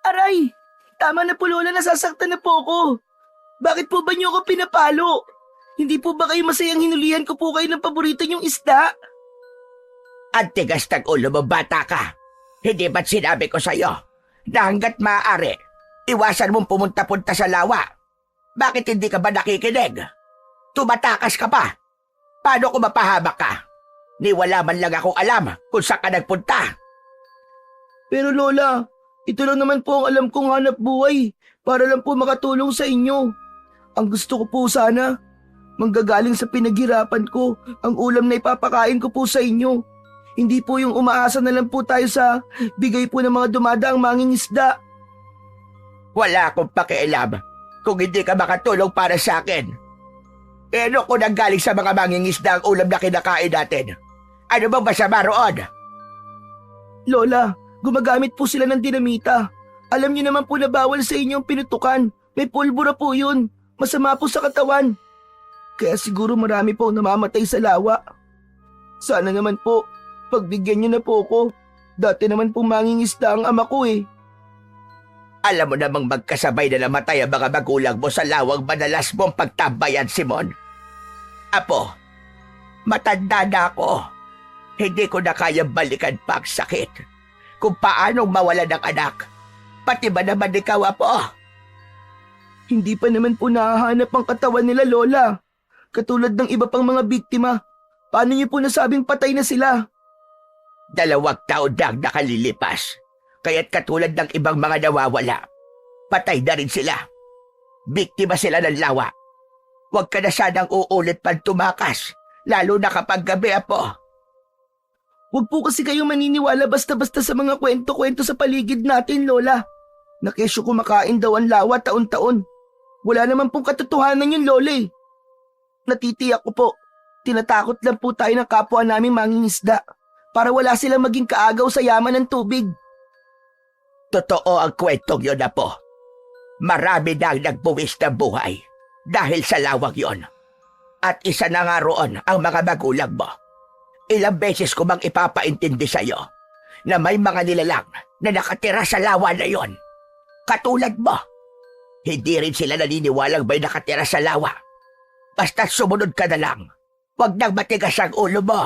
Aray! Tama na po Lola, nasasaktan na po ako. Bakit po ba niyo ako pinapalo? Hindi po ba kayo masayang hinulihan ko po kayo ng paborito niyong isda? Ang tigas ng ulo mo, bata ka. Hindi ba't sinabi ko sa'yo na hanggat maaari, iwasan mong pumunta-punta sa lawa? Bakit hindi ka ba nakikinig? Tumatakas ka pa. Paano ko mapahamak ka? Ni wala man lang akong alam kung saan ka nagpunta. Pero Lola, ito lang naman po ang alam kong hanap buhay para lang po makatulong sa inyo. Ang gusto ko po sana, manggagaling sa pinaghirapan ko, ang ulam na ipapakain ko po sa inyo. Hindi po yung umaasa na lang po tayo sa bigay po ng mga dumadaang mangingisda. Wala akong pakialam kung hindi ka makatulong para sa akin. Ano kung nanggaling sa mga mangingisda ang ulam na kinakain natin? Ano bang masama roon? Lola, gumagamit po sila ng dinamita. Alam niyo naman po na bawal sa inyo ang pinutukan. May pulbura po yun. Masama po sa katawan. Kaya siguro marami po namamatay sa lawa. Sana naman po, pagbigyan niyo na po ako. Dati naman po mangingisda ang ama ko eh. Alam mo namang magkasabay na namatay ang mga magulang mo sa lawang madalas mong pagtambayan, Simon. Apo, matanda na ako. Hindi ko na kayang balikan pa ang sakit. Kung paanong mawala ng anak. Pati ba naman ikaw, Apo? Hindi pa naman po nahahanap ang katawan nila, Lola. Katulad ng iba pang mga biktima. Paano niyo po nasabing patay na sila? 2 taon na ang nakalilipas. Kaya't katulad ng ibang mga nawawala, patay na rin sila. Biktima sila ng lawa. Huwag ka na sanang uulit pang tumakas, lalo na kapag gabi, Apo. Huwag po kasi kayong maniniwala basta-basta sa mga kwento-kwento sa paligid natin, Lola. Na kesyo kumakain daw ang lawa taon-taon. Wala naman pong katotohanan yun, Lola eh. Natitiyak ko po, tinatakot lang po tayo ng kapwa namin mangingisda para wala silang maging kaagaw sa yaman ng tubig. Totoo ang kwentong yun, Apo. Marami na ang nagbuwis ng buhay dahil sa lawang yon. At isa na nga roon ang mga magulang mo. Ilang beses ko bang ipapaintindi sa'yo na may mga nilalang na nakatira sa lawa na yon. Katulad mo, hindi rin sila naniniwalang may nakatira sa lawa. Basta sumunod ka na lang. Huwag nang matigas ang ulo mo.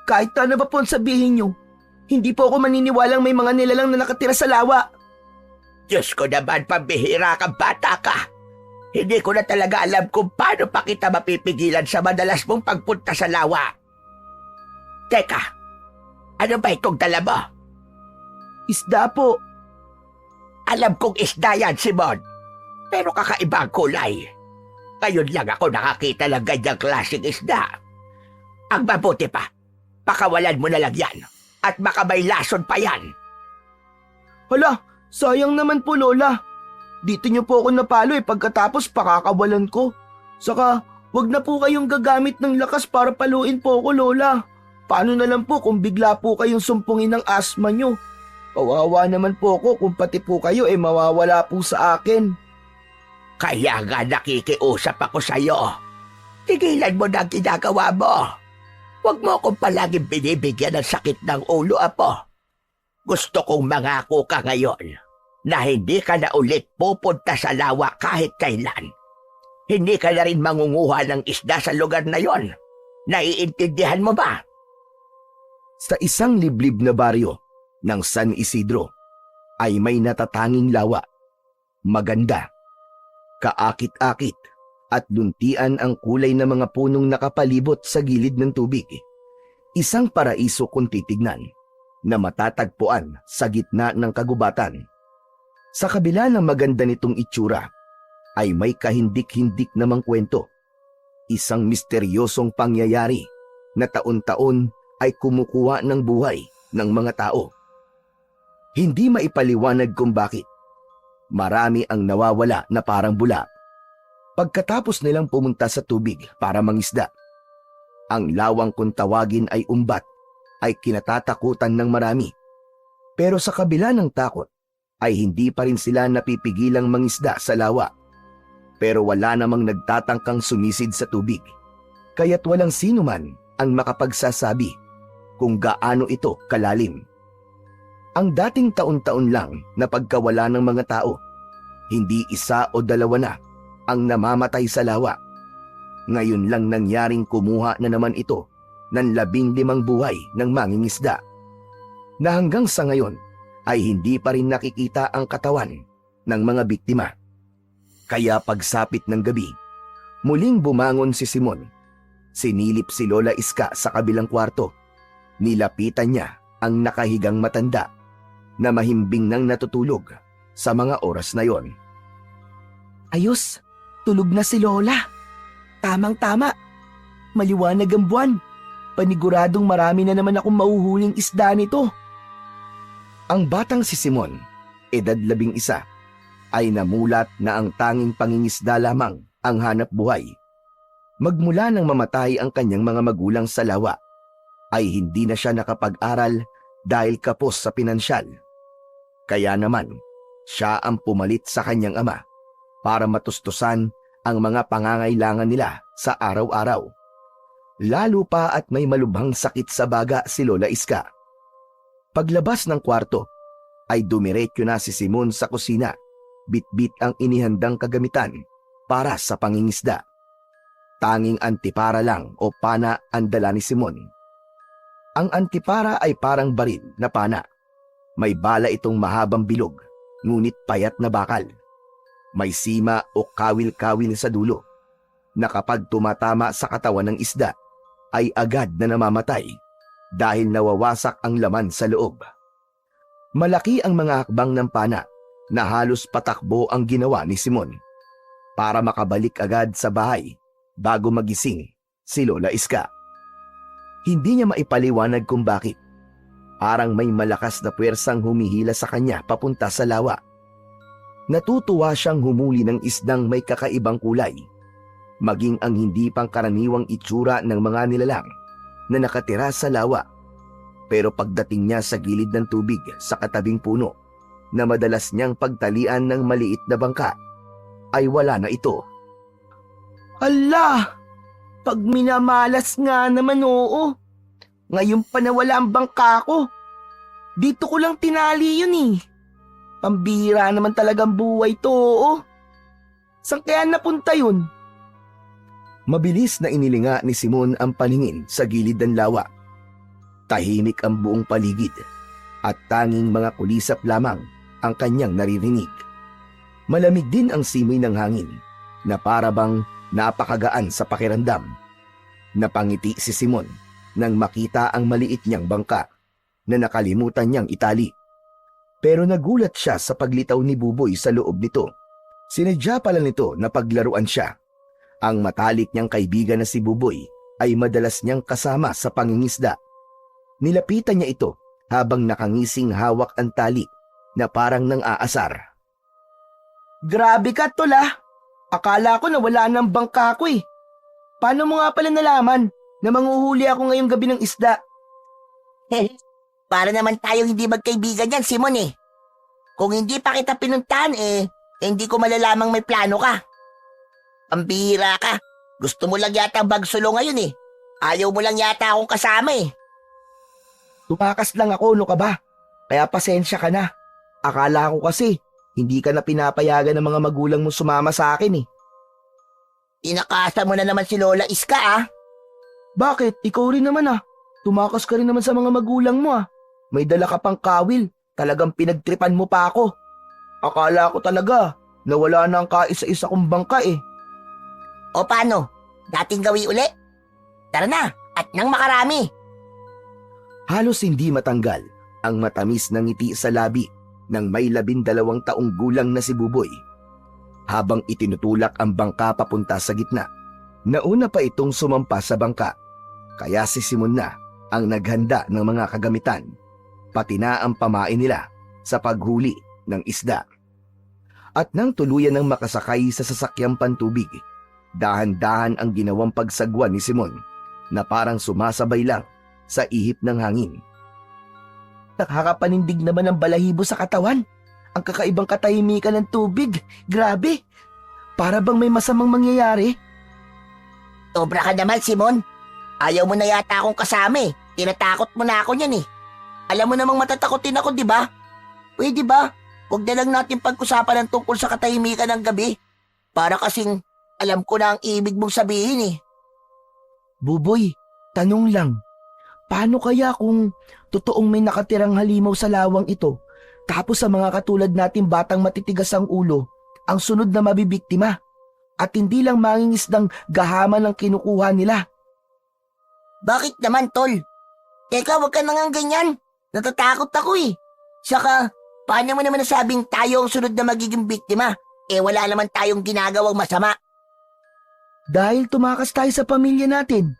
Kahit ano ba po ang sabihin nyo, hindi po ako maniniwalang may mga nilalang na nakatira sa lawa. Diyos ko naman, pambihira kang bata ka. Hindi ko na talaga alam kung paano pa kita mapipigilan sa madalas mong pagpunta sa lawa. Teka, ano ba itong dala mo? Isda po. Alam kong isda yan, Simon. Pero kakaiba ang kulay. Ngayon lang ako nakakita ng ganyang klaseng isda. Ang mabuti pa, pakawalan mo na lang yan. At baka may lason pa yan. Hala, sayang naman po, Lola. Dito niyo po ako napalo pagkatapos pakakawalan ko. Saka, wag na po kayong gagamit ng lakas para paluin po ako, Lola. Paano na lang po kung bigla po kayong sumpungin ng asma niyo? Kawawa naman po ako kung pati po kayo mawawala po sa akin. Kaya nga nakikiusap ako sa'yo. Tigilan mo na ang ginagawa mo. Huwag mo akong palaging binibigyan ng sakit ng ulo, Apo. Gusto kong mangako ka ngayon na hindi ka na ulit pupunta sa lawa kahit kailan. Hindi ka na rin mangunguha ng isda sa lugar na yon. Naiintindihan mo ba? Sa isang liblib na baryo ng San Isidro ay may natatanging lawa. Maganda, kaakit-akit at luntian ang kulay ng mga punong nakapalibot sa gilid ng tubig. Isang paraiso kung titignan na matatagpuan sa gitna ng kagubatan. Sa kabila ng maganda nitong itsura ay may kahindik-hindik namang kwento. Isang misteryosong pangyayari na taon-taon ay kumukuha ng buhay ng mga tao. Hindi maipaliwanag kung bakit. Marami ang nawawala na parang bula pagkatapos nilang pumunta sa tubig para mangisda. Ang lawang kung tawagin ay umbat ay kinatatakutan ng marami. Pero sa kabila ng takot ay hindi pa rin sila napipigilang mangisda sa lawa. Pero wala namang nagtatangkang sumisid sa tubig. Kaya't walang sino man ang makapagsasabi kung gaano ito kalalim. Ang dating taon-taon lang na pagkawala ng mga tao, hindi isa o dalawa na ang namamatay sa lawa. Ngayon lang nangyaring kumuha na naman ito ng 15 buhay ng mangingisda, na hanggang sa ngayon ay hindi pa rin nakikita ang katawan ng mga biktima. Kaya pagsapit ng gabi, muling bumangon si Simon. Sinilip si Lola Iska sa kabilang kwarto. Nilapitan niya ang nakahigang matanda na mahimbing nang natutulog sa mga oras na yon. Ayos, tulog na si Lola. Tamang-tama. Maliwanag ang buwan. Paniguradong marami na naman akong mahuhuling isda nito. Ang batang si Simon, edad 11, ay namulat na ang tanging pangingisda lamang ang hanap buhay. Magmula nang mamatay ang kanyang mga magulang sa lawa, ay hindi na siya nakapag-aral dahil kapos sa pinansyal. Kaya naman, siya ang pumalit sa kanyang ama para matustusan ang mga pangangailangan nila sa araw-araw. Lalo pa at may malubhang sakit sa baga si Lola Iska. Paglabas ng kwarto, ay dumiretso na si Simon sa kusina, bitbit ang inihandang kagamitan para sa pangingisda. Tanging antipara lang o pana ang dala ni Simon. Ang antipara ay parang baril na pana. May bala itong mahabang bilog, ngunit payat na bakal. May sima o kawil-kawil sa dulo, na kapag tumatama sa katawan ng isda, ay agad na namamatay dahil nawawasak ang laman sa loob. Malaki ang mga hakbang ng pana na halos patakbo ang ginawa ni Simon para makabalik agad sa bahay bago magising si Lola Iska. Hindi niya maipaliwanag kung bakit. Parang may malakas na puwersang humihila sa kanya papunta sa lawa. Natutuwa siyang humuli ng isdang may kakaibang kulay, maging ang hindi pangkaraniwang itsura ng mga nilalang na nakatira sa lawa. Pero pagdating niya sa gilid ng tubig sa katabing puno na madalas niyang pagtalian ng maliit na bangka, ay wala na ito. Hala! Pag minamalas nga naman, oo. Ngayon pa nawala ang bangka ko. Dito ko lang tinali yun eh. Pambira naman talagang buhay to, oo. Saan kaya napunta yun? Mabilis na inilinga ni Simon ang paningin sa gilid ng lawa. Tahimik ang buong paligid at tanging mga kulisap lamang ang kanyang naririnig. Malamig din ang simoy ng hangin na para bang napakagaan sa pakiramdam. Napangiti si Simon nang makita ang maliit niyang bangka na nakalimutan niyang itali. Pero nagulat siya sa paglitaw ni Buboy sa loob nito. Sinadya pala nito na paglaruan siya. Ang matalik niyang kaibigan na si Buboy ay madalas niyang kasama sa pangingisda. Nilapitan niya ito habang nakangising hawak ang tali na parang nang aasar. Grabe ka, tol ah. Akala ko na wala ng bangka ko eh. Paano mo nga pala nalaman na manghuhuli ako ngayong gabi ng isda? Para naman tayong hindi magkaibigan yan, Simon eh. Kung hindi pa kita pinuntahan hindi ko malalamang may plano ka. Pambihira ka. Gusto mo lang yata bagsulo ngayon eh. Ayaw mo lang yata akong kasama eh. Tumakas lang ako, no ka ba? Kaya pasensya ka na. Akala ko kasi hindi ka na pinapayagan ng mga magulang mo sumama sa akin eh. Inakasa mo na naman si Lola Iska ah. Bakit? Ikaw rin naman ah. Tumakas ka rin naman sa mga magulang mo ah. May dala ka pang kawil. Talagang pinagtripan mo pa ako. Akala ko talaga na wala na ang kaisa-isa kong bangka eh. O paano? Dating gawi uli? Tara na, at nang makarami. Halos hindi matanggal ang matamis na ngiti sa labi ng may 12 taong gulang na si Buboy. Habang itinutulak ang bangka papunta sa gitna, nauna pa itong sumampa sa bangka. Kaya si Simon na ang naghanda ng mga kagamitan, pati na ang pamain nila sa paghuli ng isda. At nang tuluyan ng makasakay sa sasakyang pantubig, dahan-dahan ang ginawang pagsagwan ni Simon na parang sumasabay lang sa ihip ng hangin. Nakakapanindig naman ang balahibo sa katawan. Ang kakaibang katahimikan ng tubig. Grabe. Para bang may masamang mangyayari. Sobra ka naman, Simon. Ayaw mo na yata akong kasama eh. Tinatakot mo na ako niyan eh. Alam mo namang matatakotin ako, di ba? Pwede ba? Huwag na lang natin pag-usapan ng tungkol sa katahimikan ng gabi. Para kasing alam ko na ang ibig mong sabihin eh. Buboy, tanong lang. Paano kaya kung totoong may nakatirang halimaw sa lawang ito, tapos sa mga katulad natin batang matitigas ang ulo, ang sunod na mabibiktima, at hindi lang mangingisdang gahaman ang kinukuha nila? Bakit naman, tol? Teka, huwag ka nang ganyan. Natatakot ako eh. Saka, paano mo naman nasabing tayo ang sunod na magiging biktima? Eh wala naman tayong ginagawang masama. Dahil tumakas tayo sa pamilya natin.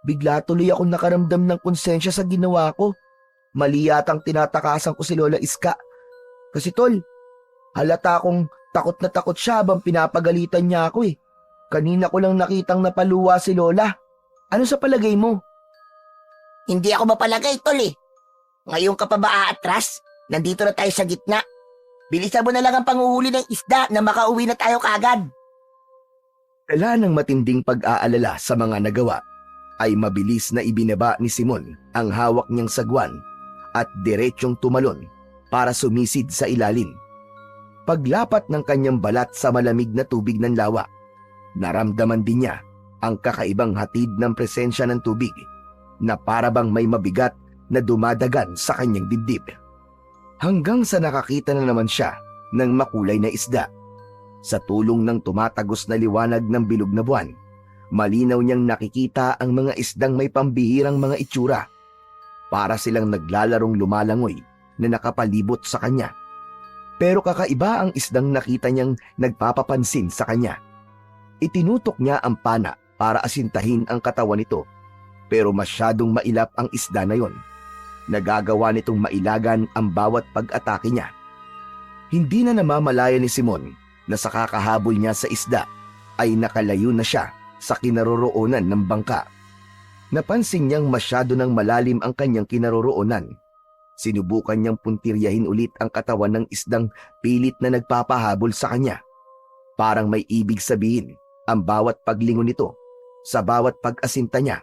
Bigla tuloy akong nakaramdam ng konsensya sa ginawa ko. Mali yatang tinatakasan ko si Lola Iska. Kasi tol, halata akong takot na takot siya habang pinapagalitan niya ako eh. Kanina ko lang nakitang napaluwa si Lola. Ano sa palagay mo? Hindi ako mapalagay, tol eh. Ngayon ka pa ba aatras? Nandito na tayo sa gitna. Bilisan mo na lang ang panguhuli ng isda na makauwi na tayo kaagad. Dala ng matinding pag-aalala sa mga nagawa, ay mabilis na ibinaba ni Simon ang hawak niyang sagwan at diretsyong tumalon para sumisid sa ilalim. Paglapat ng kanyang balat sa malamig na tubig ng lawa, naramdaman din niya ang kakaibang hatid ng presensya ng tubig na parabang may mabigat na dumadagan sa kanyang dibdib. Hanggang sa nakakita na naman siya ng makulay na isda. Sa tulong ng tumatagos na liwanag ng bilog na buwan, malinaw niyang nakikita ang mga isdang may pambihirang mga itsura. Para silang naglalarong lumalangoy na nakapalibot sa kanya. Pero kakaiba ang isdang nakita niyang nagpapapansin sa kanya. Itinutok niya ang pana para asintahin ang katawan nito, pero masyadong mailap ang isda na yon. Nagagawa nitong mailagan ang bawat pag-atake niya. Hindi na namamalaya ni Simon na sa kakahabol niya sa isda ay nakalayo na siya sa kinaroroonan ng bangka. Napansin niyang masyado ng malalim ang kanyang kinaroroonan. Sinubukan niyang puntiryahin ulit ang katawan ng isdang pilit na nagpapahabol sa kanya. Parang may ibig sabihin ang bawat paglingon nito sa bawat pag-asinta niya,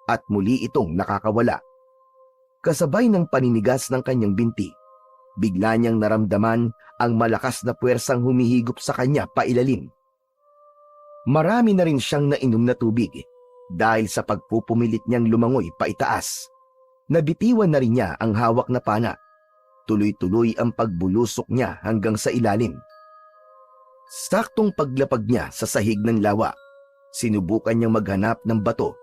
at muli itong nakakawala. Kasabay ng paninigas ng kanyang binti, bigla niyang naramdaman ang malakas na puwersang humihigop sa kanya pailalim. Marami na rin siyang nainom na tubig dahil sa pagpupumilit niyang lumangoy paitaas. Nabitiwan na rin niya ang hawak na pana. Tuloy-tuloy ang pagbulusok niya hanggang sa ilalim. Saktong paglapag niya sa sahig ng lawa, sinubukan niyang maghanap ng bato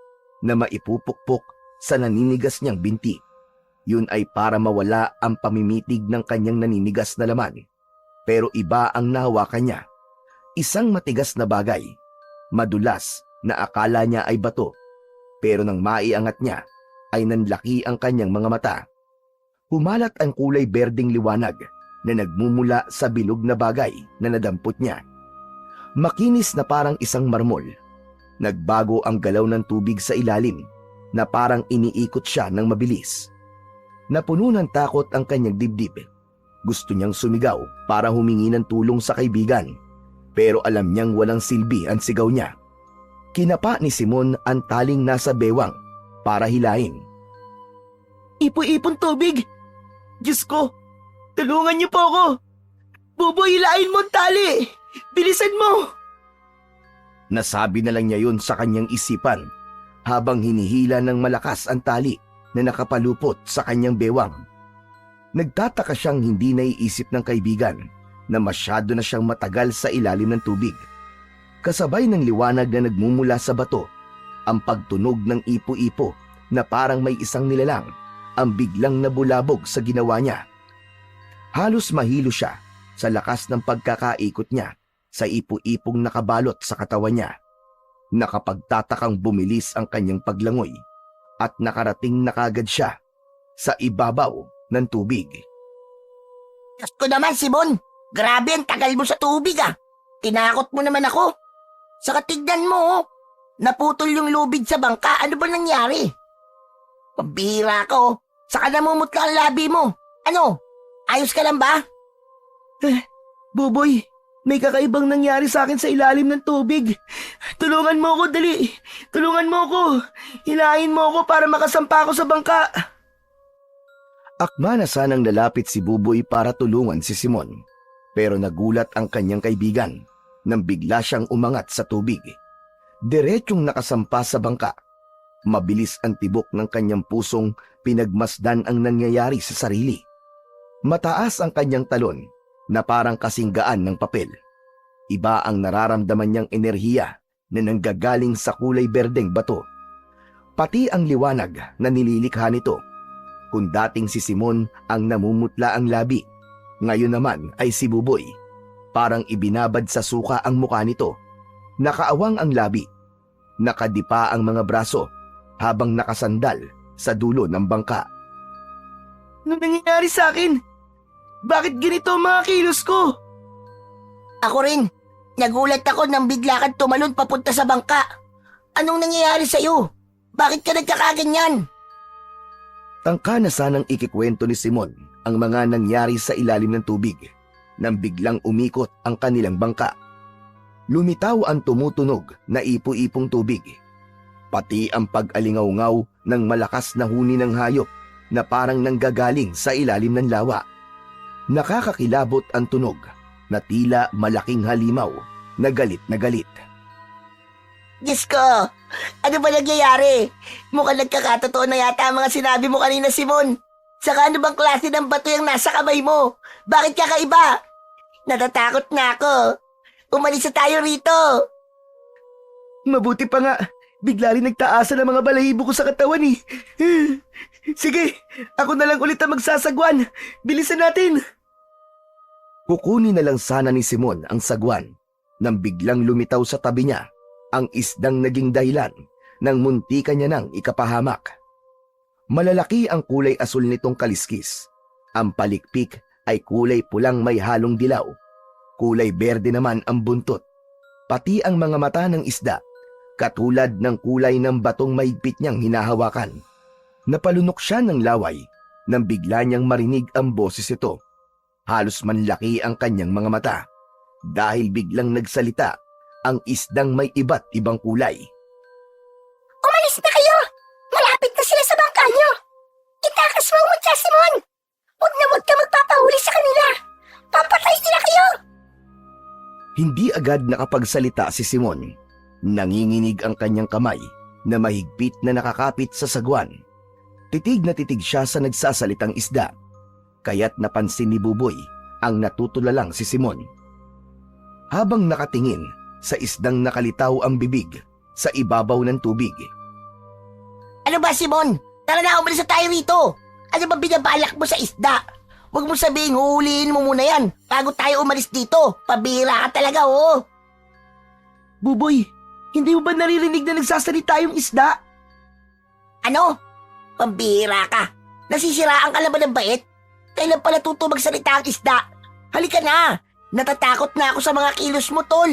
na maipupukpok sa naninigas niyang binti. Yun ay para mawala ang pamimitig ng kanyang naninigas na laman. Pero iba ang nahawakan niya. Isang matigas na bagay, madulas na akala niya ay bato. Pero nang maiangat niya, ay nanlaki ang kanyang mga mata. Humalat ang kulay berdeng liwanag na nagmumula sa bilog na bagay na nadampot niya. Makinis na parang isang marmol. Nagbago ang galaw ng tubig sa ilalim na parang iniikot siya ng mabilis. Napuno ng takot ang kanyang dibdib. Gusto niyang sumigaw para humingi ng tulong sa kaibigan, pero alam niyang walang silbi ang sigaw niya. Kinapa ni Simon ang taling nasa bewang para hilain. Ipo-ipon tubig! Diyos ko, tulungan niyo po ako! Buboy, hilain mo ang tali! Bilisan mo! Nasabi na lang niya yun sa kanyang isipan habang hinihila ng malakas ang tali na nakapalupot sa kanyang bewang. Nagtataka siyang hindi naiisip ng kaibigan na masyado na siyang matagal sa ilalim ng tubig. Kasabay ng liwanag na nagmumula sa bato, ang pagtunog ng ipo-ipo na parang may isang nilalang ang biglang nabulabog sa ginawa niya. Halos mahilo siya sa lakas ng pagkakaikot niya sa ipo-ipong nakabalot sa katawan niya. Nakapagtatakang bumilis ang kanyang paglangoy at nakarating na kagad siya sa ibabaw ng tubig. Diyos ko naman, Simon! Grabe ang tagal mo sa tubig ah! Tinakot mo naman ako! Saka tignan mo, naputol yung lubid sa bangka. Ano ba nangyari? Pambihira ka oh! Saka namumutla ang labi mo! Ano? Ayos ka lang ba? Buboy, may kakaibang nangyari sa akin sa ilalim ng tubig. Tulungan mo ako, dali. Tulungan mo ako. Hilahin mo ako para makasampa ako sa bangka. Akma na sanang lalapit si Buboy para tulungan si Simon, pero nagulat ang kanyang kaibigan nang bigla siyang umangat sa tubig. Diretsyong nakasampa sa bangka. Mabilis ang tibok ng kanyang pusong pinagmasdan ang nangyayari sa sarili. Mataas ang kanyang talon na parang kasinggaan ng papel. Iba ang nararamdaman niyang enerhiya na nanggagaling sa kulay berdeng bato. Pati ang liwanag na nililikha nito. Kung dating si Simon ang namumutla ang labi, ngayon naman ay si Buboy. Parang ibinabad sa suka ang mukha nito. Nakaawang ang labi. Nakadipa ang mga braso habang nakasandal sa dulo ng bangka. Ano nangyayari sa akin? Bakit ganito ang mga kilos ko? Ako rin. Nagulat ako nang bigla kang tumalon papunta sa bangka. Anong nangyayari sa'yo? Bakit ka nagkakaganyan? Tangka na sanang ikikwento ni Simon ang mga nangyari sa ilalim ng tubig nang biglang umikot ang kanilang bangka. Lumitaw ang tumutunog na ipo-ipong tubig. Pati ang pag-alingaw-ngaw ng malakas na huni ng hayop na parang nanggagaling sa ilalim ng lawa. Nakakakilabot ang tunog na tila malaking halimaw na galit na galit. Diyos ko! Ano ba nangyayari? Mukhang nagkakatotoo na yata ang mga sinabi mo kanina, Simon. Saka ano bang klase ng bato yung nasa kamay mo? Bakit kakaiba? Natatakot na ako. Umalis na tayo rito. Mabuti pa nga, bigla rin nagtaasan ang mga balahibo ko sa katawan eh. Sige, ako na lang ulit ang magsasagwan. Bilisan natin. Kukunin na lang sana ni Simon ang sagwan nang biglang lumitaw sa tabi niya ang isdang naging dahilan ng muntika niya nang ikapahamak. Malalaki ang kulay asul nitong kaliskis. Ang palikpik ay kulay pulang may halong dilaw. Kulay berde naman ang buntot. Pati ang mga mata ng isda, katulad ng kulay ng batong mahigpit niyang hinahawakan. Napalunok siya ng laway nang bigla niyang marinig ang boses ito. Halos manlaki ang kanyang mga mata dahil biglang nagsalita ang isdang may iba't ibang kulay. Umalis na kayo! Malapit na sila sa bangka nyo! Itakas mo mo siya, Simon! Huwag na huwag ka magpapahuli sa kanila! Papatay nila kayo! Hindi agad nakapagsalita si Simon. Nanginginig ang kanyang kamay na mahigpit na nakakapit sa sagwan. Titig na titig siya sa nagsasalitang isda. Kaya't napansin ni Buboy ang natutulalang si Simon. Habang nakatingin, sa isdang nakalitaw ang bibig sa ibabaw ng tubig. Ano ba, Simon? Tara na, umalis na tayo rito. Ano ba binabalak mo sa isda? Huwag mo sabihin, huhulihin mo muna yan bago tayo umalis dito. Pabira ka talaga, oh. Buboy, hindi mo ba naririnig na nagsasalita yung isda? Ano? Pambira ka. Nasisiraan ka na ba ng bait? Kailan pala tuto magsalita ang isda? Halika na. Natatakot na ako sa mga kilos mo, tol.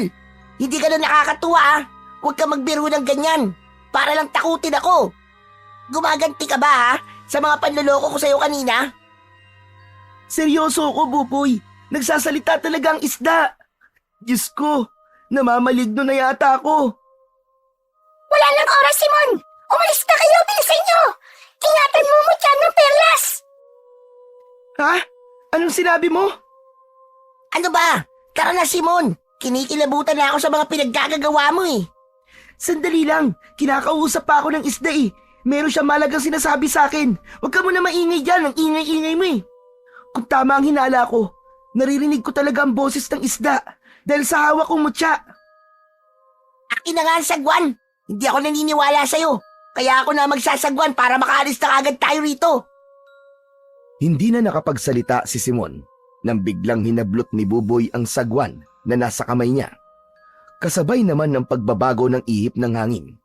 Hindi ka na nakakatuwa, ah. Huwag ka magbiro ng ganyan. Para lang takutin ako. Gumaganti ka ba, ha? Sa mga panloloko ko sa'yo kanina? Seryoso ako, Buboy. Nagsasalita talaga ang isda. Diyos ko, namamaligno na yata ako. Wala nang oras, Simon! Umalis na kayo! Bilisan nyo! Ingatan mo mo dyan ng perlas! Ha? Anong sinabi mo? Ano ba? Tara na, Simon. Kinikilabutan na ako sa mga pinaggagawa mo, eh. Sandali lang, kinakausap pa ako ng isda eh. Meron siya malagang sinasabi sa akin. Huwag ka muna maingay dyan, ang ingay-ingay mo eh. Kung tama ang hinala ko, naririnig ko talaga ang boses ng isda dahil sa hawak kong mutya. Akin na nga ang sagwan. Hindi ako naniniwala sa'yo. Kaya ako na magsasagwan para makaalis na agad tayo rito. Hindi na nakapagsalita si Simon nang biglang hinablot ni Buboy ang sagwan na nasa kamay niya. Kasabay naman ng pagbabago ng ihip ng hangin,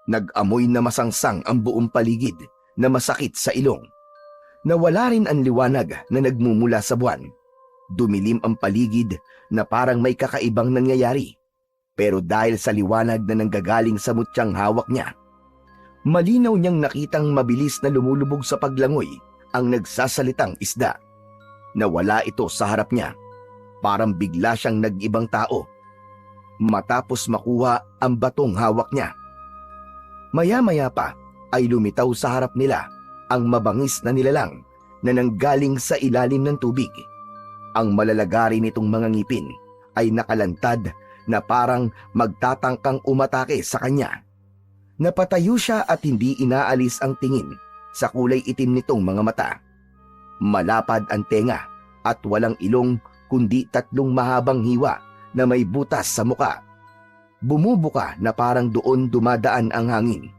nag-amoy na masangsang ang buong paligid na masakit sa ilong. Nawala rin ang liwanag na nagmumula sa buwan. Dumilim ang paligid na parang may kakaibang nangyayari. Pero dahil sa liwanag na nanggagaling sa mutyang hawak niya, malinaw niyang nakitang mabilis na lumulubog sa paglangoy ang nagsasalitang isda. Nawala ito sa harap niya. Parang bigla siyang nag-ibang tao. Matapos makuha ang batong hawak niya. Maya-maya pa ay lumitaw sa harap nila ang mabangis na nilalang na nanggaling sa ilalim ng tubig. Ang malalagari nitong mga ngipin ay nakalantad na parang magtatangkang umatake sa kanya. Napatayo siya at hindi inaalis ang tingin sa kulay itim nitong mga mata. Malapad ang tenga at walang ilong kundi 3 mahabang hiwa na may butas sa muka. Bumubuka na parang doon dumadaan ang hangin.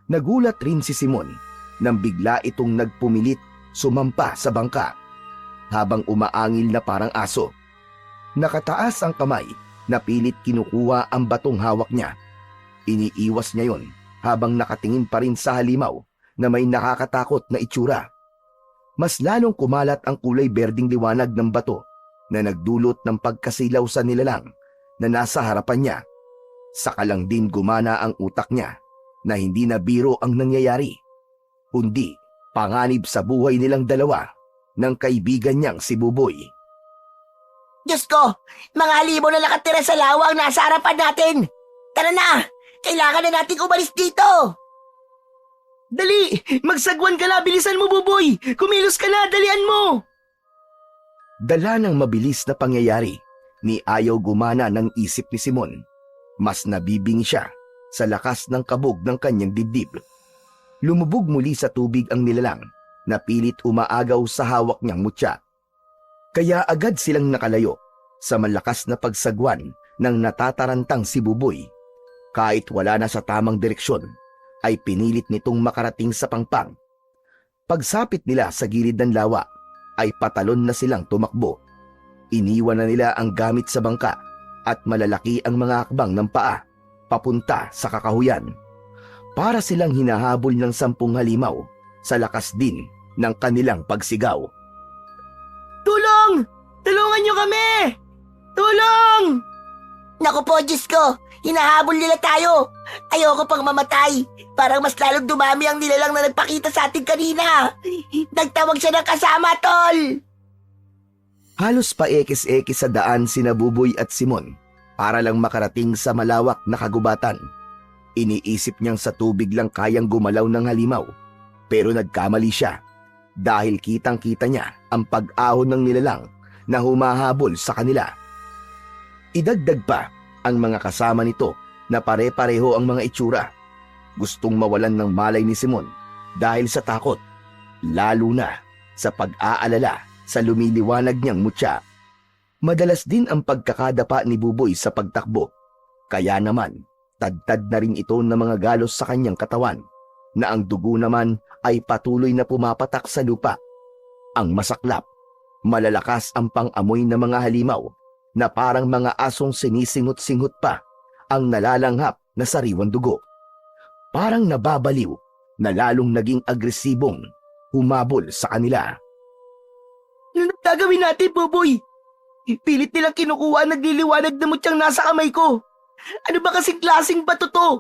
Nagulat rin si Simon nang bigla itong nagpumilit sumampa sa bangka habang umaangil na parang aso. Nakataas ang kamay na pilit kinukuha ang batong hawak niya. Iniiwas niya yon habang nakatingin pa rin sa halimaw na may nakakatakot na itsura. Mas lalong kumalat ang kulay berding liwanag ng bato na nagdulot ng pagkasilaw sa nilalang na nasa harapan niya. Saka lang din gumana ang utak niya na hindi na biro ang nangyayari, kundi panganib sa buhay nilang dalawa ng kaibigan niyang si Buboy. Diyos ko, mga halimaw na nakatira sa lawa ang nasa harapan natin. Tara na, kailangan na natin umalis dito. Dali! Magsagwan ka na! Bilisan mo, Buboy! Kumilos ka na! Dalian mo! Dala ng mabilis na pangyayari, ni ayaw gumana ng isip ni Simon. Mas nabibingi siya sa lakas ng kabog ng kanyang dibdib. Lumubog muli sa tubig ang nilalang na pilit umaagaw sa hawak niyang mutya. Kaya agad silang nakalayo sa malakas na pagsagwan ng natatarantang si Buboy. Kahit wala na sa tamang direksyon, ay pinilit nitong makarating sa pangpang. Pagsapit nila sa gilid ng lawa, ay patalon na silang tumakbo. Iniwan na nila ang gamit sa bangka at malalaki ang mga akbang ng paa papunta sa kakahuyan. Para silang hinahabol ng 10 halimaw sa lakas din ng kanilang pagsigaw. Tulong! Tulungan niyo kami! Tulong! Naku po, Diyos ko, hinahabol nila tayo. Ayoko pang mamatay. Parang mas lalong dumami ang nilalang na nagpakita sa atin kanina. Nagtawag siya ng kasama, tol. Halos paekis-ekis sa daan sina Buboy at Simon para lang makarating sa malawak na kagubatan. Iniisip niyang sa tubig lang kayang gumalaw ng halimaw, pero nagkamali siya dahil kitang-kita niya ang pag-ahon ng nilalang na humahabol sa kanila. Idagdag pa ang mga kasama nito na pare-pareho ang mga itsura. Gustong mawalan ng malay ni Simon dahil sa takot, lalo na sa pag-aalala sa lumiliwanag niyang mutya. Madalas din ang pagkakadapa ni Buboy sa pagtakbo, kaya naman tad-tad na rin ito ng mga galos sa kanyang katawan na ang dugo naman ay patuloy na pumapatak sa lupa. Ang masaklap, malalakas ang pang-amoy ng mga halimaw na parang mga asong sinisingot-singot pa ang nalalanghap na sariwang dugo. Parang nababaliw na lalong naging agresibong humabol sa kanila. Ano gagawin natin, Buboy? Pilit nilang kinukuha ang nagliliwanag na mutyang nasa kamay ko. Ano ba kasing klaseng bato to?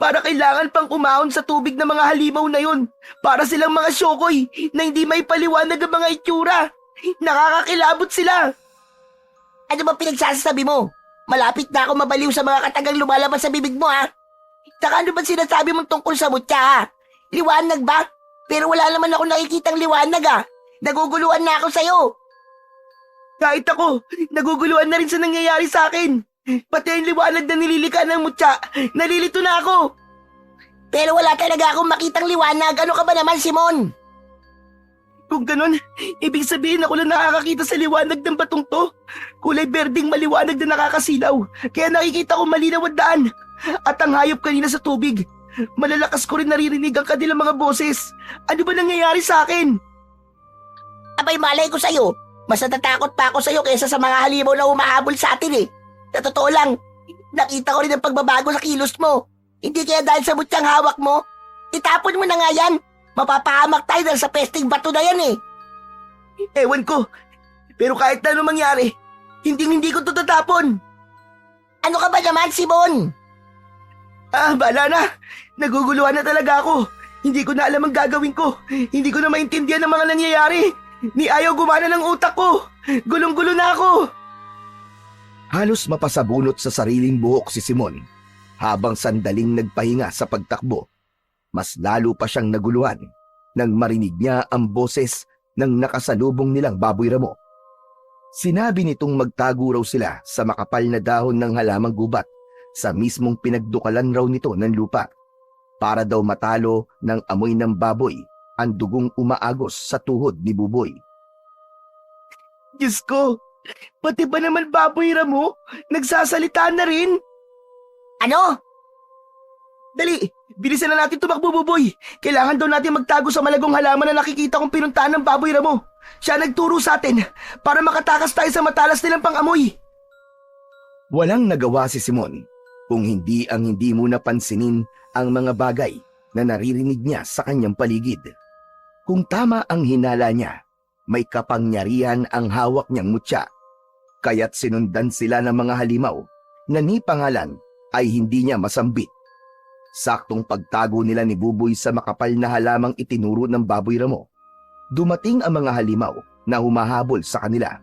Para kailangan pang umahon sa tubig ng mga halimaw na yun. Para silang mga syokoy na hindi may paliwanag ang mga itsura. Nakakakilabot sila. Ano ba pinagsasabi mo? Malapit na ako mabaliw sa mga katagang lumalabas sa bibig mo, ha? Saka ano ba sinasabi mong tungkol sa mutya, ha? Liwanag ba? Pero wala naman ako nakikitang liwanag, ha? Naguguluhan na ako sa'yo. Kahit ako, naguguluhan na rin sa nangyayari sa akin. Pati ang liwanag na nililika ng mutya, nalilito na ako. Pero wala talaga akong makitang liwanag. Ano ka ba naman, Simon? Kung ganon, ibig sabihin ako lang nakakakita sa liwanag ng batong to. Kulay berding maliwanag na nakakasilaw, kaya nakikita ko malinaw ang daan. At ang hayop kanina sa tubig. Malalakas ko rin naririnig ang kanilang mga boses. Ano ba nangyayari sa akin? Abay, malay ko sa'yo. Mas natatakot pa ako sa'yo kaysa sa mga halimaw na humahabol sa atin, eh. Sa totoo lang, nakita ko rin ang pagbabago sa kilos mo. Hindi kaya dahil sa mutyang hawak mo? Itapon mo na nga yan. Mapapahamak tayo dahil sa pesting bato na yan, eh. Ewan ko. Pero kahit na ano mangyari, hindi ko to tatapon. Ano ka ba naman, Simon? Bahala na. Naguguluhan na talaga ako. Hindi ko na alam ang gagawin ko. Hindi ko na maintindihan ang mga nangyayari. Ni ayaw gumana ng utak ko. Gulong-gulo na ako. Halos mapasabunot sa sariling buhok si Simon habang sandaling nagpahinga sa pagtakbo. Mas lalo pa siyang naguluhan nang marinig niya ang boses ng nakasalubong nilang baboy ramo. Sinabi nitong magtago raw sila sa makapal na dahon ng halamang gubat sa mismong pinagdukalan raw nito ng lupa para daw matalo ng amoy ng baboy ang dugong umaagos sa tuhod ni Buboy. Diyos ko, pati ba naman baboy ramo? Nagsasalita na rin? Ano? Dali, bilisan na natin tumakbo, Buboy. Kailangan daw natin magtago sa malagong halaman na nakikita kong pinuntahan ng baboy ramo. Siya nagturo sa atin para makatakas tayo sa matalas nilang pang-amoy. Walang nagawa si Simon kung hindi ang hindi muna pansinin ang mga bagay na naririnig niya sa kanyang paligid. Kung tama ang hinala niya, may kapangyarihan ang hawak niyang mutya. Kaya't sinundan sila ng mga halimaw na ni pangalan ay hindi niya masambit. Saktong pagtago nila ni Buboy sa makapal na halamang itinuro ng baboy ramo, dumating ang mga halimaw na humahabol sa kanila.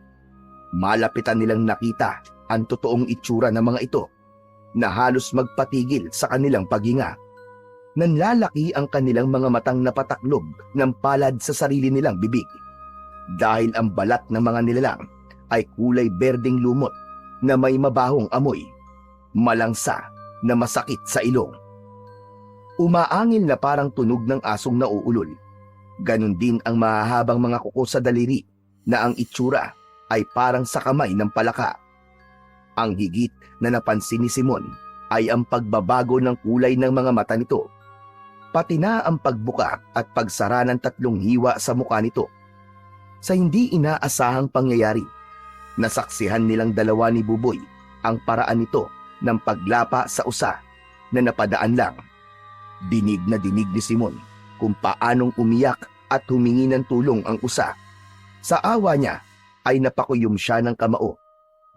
Malapitan nilang nakita ang totoong itsura ng mga ito na halos magpatigil sa kanilang paghinga. Nanlalaki ang kanilang mga matang napataklog ng palad sa sarili nilang bibig. Dahil ang balat ng mga nilalang ay kulay berdeng lumot na may mabahong amoy, malangsa na masakit sa ilong. Umaangil na parang tunog ng asong nauulol. Ganon din ang mahahabang mga kuko sa daliri na ang itsura ay parang sa kamay ng palaka. Ang higit na napansin ni Simon ay ang pagbabago ng kulay ng mga mata nito, pati na ang pagbuka at pagsara ng 3 hiwa sa mukha nito. Sa hindi inaasahang pangyayari, nasaksihan nilang dalawa ni Buboy ang paraan nito ng paglapa sa usa na napadaan lang. Dinig na dinig ni Simon kung paanong umiyak at humingi ng tulong ang usa. Sa awa niya ay napakuyom siya ng kamao.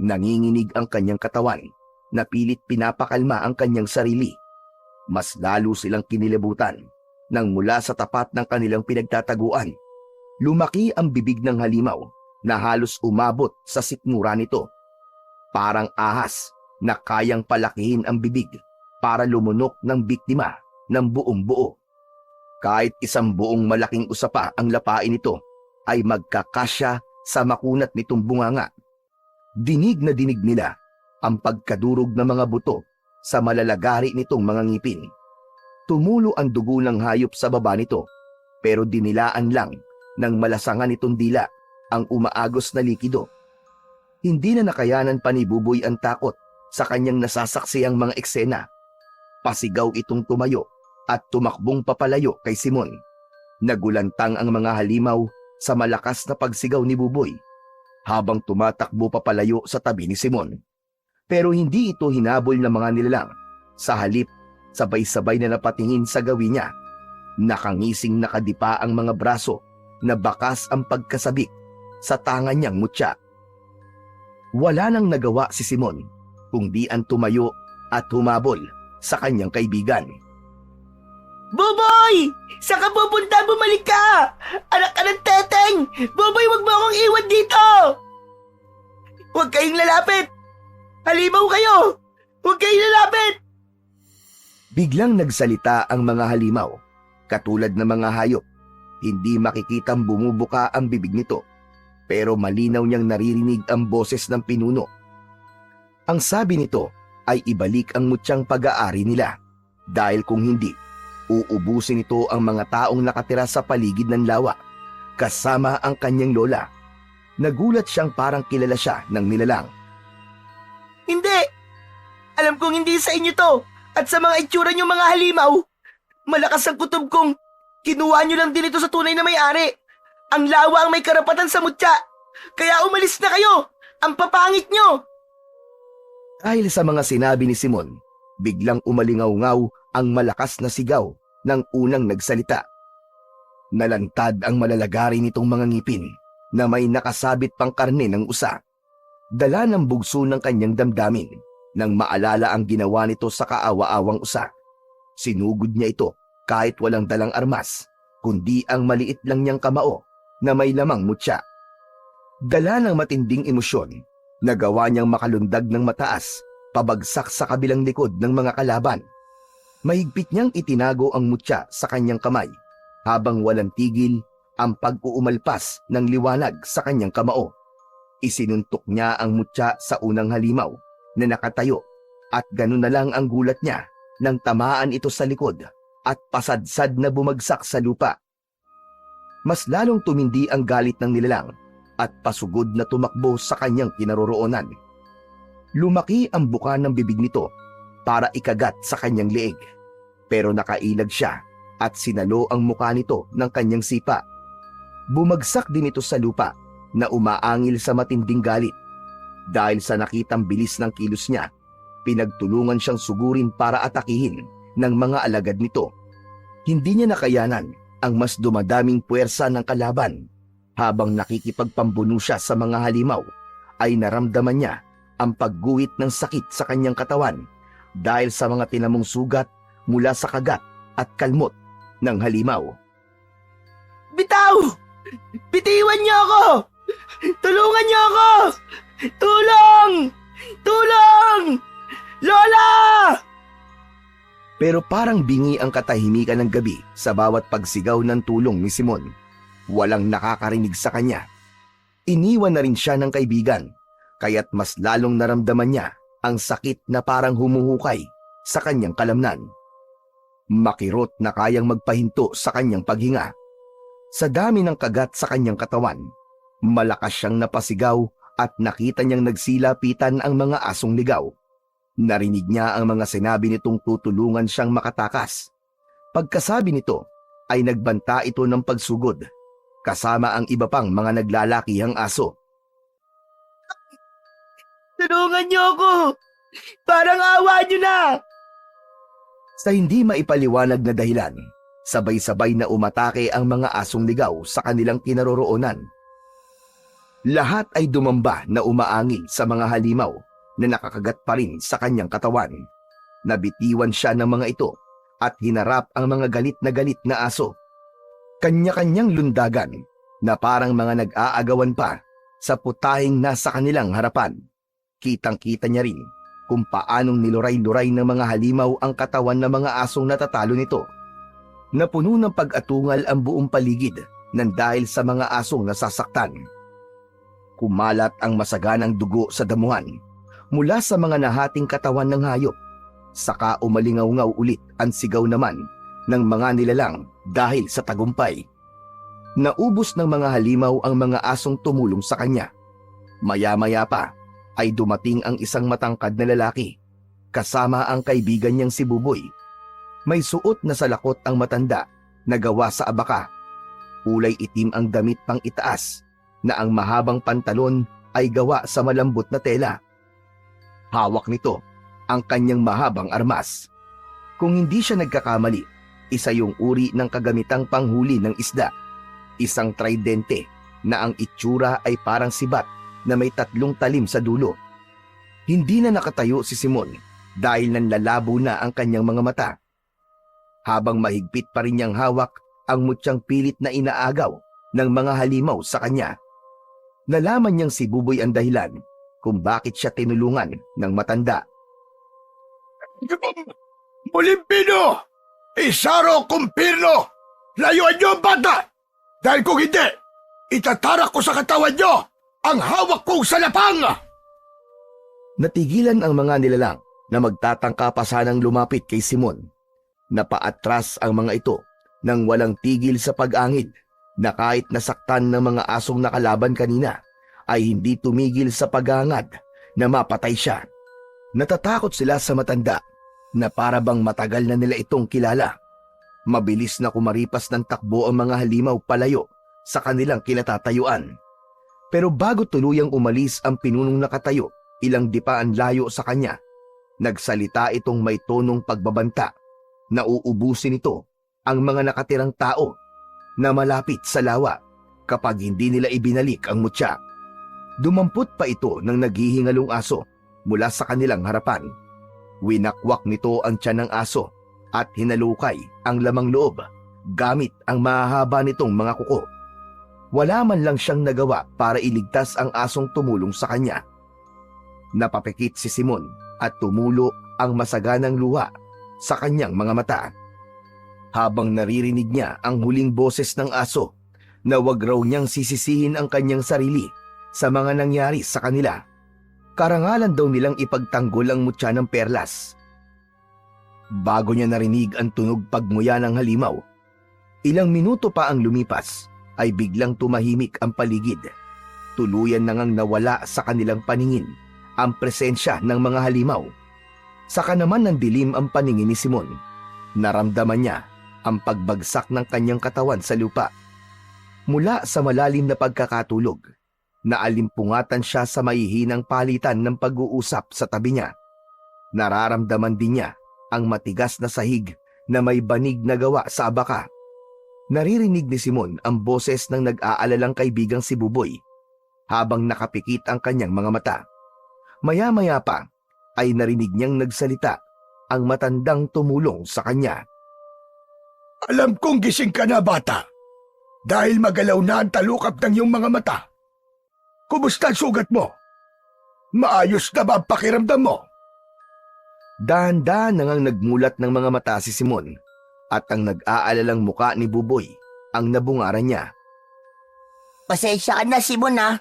Nanginginig ang kanyang katawan, napilit pinapakalma ang kanyang sarili. Mas lalo silang kinilabutan nang mula sa tapat ng kanilang pinagtataguan, lumaki ang bibig ng halimaw na halos umabot sa sikmura nito. Parang ahas na kayang palakihin ang bibig para lumunok ng biktima ng buong buo. Kahit isang buong malaking usapa ang lapain nito ay magkakasya sa makunat nitong bunganga. Dinig na dinig nila ang pagkadurog ng mga buto sa malalagari nitong mga ngipin. Tumulo ang dugo ng hayop sa baba nito, pero dinilaan lang ng malasangan nitong dila ang umaagos na likido. Hindi na nakayanan pa ni Buboy ang takot sa kanyang nasasaksiyang mga eksena. Pasigaw itong tumayo at tumakbong papalayo kay Simon. Nagulantang ang mga halimaw sa malakas na pagsigaw ni Buboy habang tumatakbo papalayo sa tabi ni Simon. Pero hindi ito hinabol ng mga nilalang. Sa halip, sabay-sabay na napatingin sa gawin niya. Nakangising nakadipa ang mga braso na bakas ang pagkasabik sa tangan niyang mutya. Wala nang nagawa si Simon kundi ang tumayo at humabol sa kanyang kaibigan. Buboy! Saan ka pupunta? Bumalik ka! Anak ka ng teteng! Buboy, wag mo akong iwan dito! Huwag kayong lalapit! Halimaw kayo! Huwag kayong lalapit! Biglang nagsalita ang mga halimaw, katulad ng mga hayop. Hindi makikitang bumubuka ang bibig nito, pero malinaw niyang naririnig ang boses ng pinuno. Ang sabi nito ay ibalik ang mutyang pag-aari nila, dahil kung hindi, uubusin ito ang mga taong nakatira sa paligid ng lawa, kasama ang kanyang lola. Nagulat siyang parang kilala siya ng nilalang. Hindi! Alam kong hindi sa inyo to, at sa mga itsura niyo mga halimaw. Malakas ang kutob kong kinuha niyo lang din ito sa tunay na may-ari. Ang lawa ang may karapatan sa mutya. Kaya umalis na kayo! Ang papangit niyo! Dahil sa mga sinabi ni Simon, biglang umalingaw-ngaw ang malakas na sigaw ng unang nagsalita. Nalantad ang malalagari nitong mga ngipin na may nakasabit pang karne ng usa. Dala ng bugso ng kanyang damdamin nang maalala ang ginawa nito sa kaawa-awang usa. Sinugod niya ito kahit walang dalang armas, kundi ang maliit lang niyang kamao na may lamang mutya. Dala ng matinding emosyon, nagawa niyang makalundag ng mataas, pabagsak sa kabilang likod ng mga kalaban. Mahigpit niyang itinago ang mutya sa kanyang kamay habang walang tigil ang pag-uumalpas ng liwanag sa kanyang kamao. Isinuntok niya ang mutya sa unang halimaw na nakatayo at ganun na lang ang gulat niya nang tamaan ito sa likod at pasadsad na bumagsak sa lupa. Mas lalong tumindi ang galit ng nilalang at pasugod na tumakbo sa kanyang kinaroroonan. Lumaki ang buka ng bibig nito para ikagat sa kanyang leeg, pero nakailag siya at sinalo ang muka nito ng kanyang sipa. Bumagsak din ito sa lupa na umaangil sa matinding galit. Dahil sa nakitang bilis ng kilos niya, pinagtulungan siyang sugurin para atakihin ng mga alagad nito. Hindi niya nakayanan ang mas dumadaming puwersa ng kalaban. Habang nakikipagpambuno siya sa mga halimaw, ay naramdaman niya ang pagguhit ng sakit sa kanyang katawan dahil sa mga tinamong sugat mula sa kagat at kalmot ng halimaw. Bitaw! Bitiwan niyo ako! Tulungan niyo ako! Tulong! Tulong! Lola! Pero parang bingi ang katahimikan ng gabi sa bawat pagsigaw ng tulong ni Simon. Walang nakakarinig sa kanya. Iniwan na rin siya ng kaibigan, kaya't mas lalong naramdaman niya ang sakit na parang humuhukay sa kanyang kalamnan. Makirot na kayang magpahinto sa kanyang paghinga. Sa dami ng kagat sa kanyang katawan, malakas siyang napasigaw at nakita niyang nagsilapitan ang mga asong ligaw. Narinig niya ang mga sinabi nitong tutulungan siyang makatakas. Pagkasabi nito, ay nagbanta ito ng pagsugod, kasama ang iba pang mga naglalakihang aso. Tulungan niyo ako! Parang awa niyo na! Sa hindi maipaliwanag na dahilan, sabay-sabay na umatake ang mga asong ligaw sa kanilang kinaroroonan. Lahat ay dumamba na umaangil sa mga halimaw na nakakagat pa rin sa kanyang katawan. Nabitiwan siya ng mga ito at hinarap ang mga galit na aso. Kanya-kanyang lundagan na parang mga nag-aagawan pa sa putahing nasa kanilang harapan. Kitang-kita niya rin kung paanong niluray-luray ng mga halimaw ang katawan ng mga asong natatalo nito. Napuno ng pag-atungal ang buong paligid nang dahil sa mga asong nasasaktan. Kumalat ang masaganang dugo sa damuhan mula sa mga nahating katawan ng hayop. Saka umalingaw-ngaw ulit ang sigaw naman ng mga nilalang dahil sa tagumpay. Naubos ng mga halimaw ang mga asong tumulong sa kanya. Maya-maya pa ay dumating ang isang matangkad na lalaki, kasama ang kaibigan niyang si Buboy. May suot na salakot ang matanda na gawa sa abaka. Kulay itim ang damit pang itaas, na ang mahabang pantalon ay gawa sa malambot na tela. Hawak nito ang kanyang mahabang armas. Kung hindi siya nagkakamali, isa yung uri ng kagamitang panghuli ng isda. Isang tridente na ang itsura ay parang sibat na may 3 talim sa dulo. Hindi na nakatayo si Simon dahil nanlalabo na ang kanyang mga mata. Habang mahigpit pa rin niyang hawak ang mutyang pilit na inaagaw ng mga halimaw sa kanya. Nalaman niyang si Buboy ang dahilan kung bakit siya tinulungan ng matanda. Mulimpino! Isaro kumpirno! Layuan niyo ang bata! Dahil kung hindi, itatarak ko sa katawan niyo ang hawak kong salapang! Natigilan ang mga nilalang na magtatangka pa sanang lumapit kay Simon. Napaatras ang mga ito nang walang tigil sa pag-angil na kahit nasaktan ng mga asong nakalaban kanina ay hindi tumigil sa paghangad na mapatay siya. Natatakot sila sa matanda na para bang matagal na nila itong kilala. Mabilis na kumaripas ng takbo ang mga halimaw palayo sa kanilang kinatatayuan. Pero bago tuluyang umalis ang pinunong nakatayo, ilang dipaan layo sa kanya, nagsalita itong may tonong pagbabanta na uubusin ito ang mga nakatirang tao na malapit sa lawa kapag hindi nila ibinalik ang mutya. Dumampot pa ito ng naghihingalong aso mula sa kanilang harapan. Winakwak nito ang tiyan ng aso at hinalukay ang lamang loob gamit ang mahahaba nitong mga kuko. Wala man lang siyang nagawa para iligtas ang asong tumulong sa kanya. Napapikit si Simon at tumulo ang masaganang luha sa kanyang mga mata. habang naririnig niya ang huling boses ng aso na wag raw niyang sisisihin ang kanyang sarili sa mga nangyari sa kanila. Karangalan daw nilang ipagtanggol ang mutya ng perlas. Bago niya narinig ang tunog pagmuya ng halimaw, ilang minuto pa ang lumipas ay biglang tumahimik ang paligid. Tuluyan na ngang nawala sa kanilang paningin ang presensya ng mga halimaw. Saka naman ng dilim ang paningin ni Simon. Naramdaman niya ang pagbagsak ng kanyang katawan sa lupa. Mula sa malalim na pagkakatulog, naalimpungatan siya sa maihinang palitan ng pag-uusap sa tabi niya. Nararamdaman din niya ang matigas na sahig na may banig na gawa sa abaka. Naririnig ni Simon ang boses ng nag-aalalang kaibigang si Buboy habang nakapikit ang kanyang mga mata. Maya-maya pa ay narinig niyang nagsalita ang matandang tumulong sa kanya. Alam kong gising ka na, bata. Dahil magalaw na ang talukap ng iyong mga mata. Kumusta ang sugat mo? Maayos na ba ang pakiramdam mo? Dahan-dahan nang nagmulat ng mga mata si Simon at ang nag-aalalang muka ni Buboy ang nabungaran niya. Pasensya ka na, Simon, ha?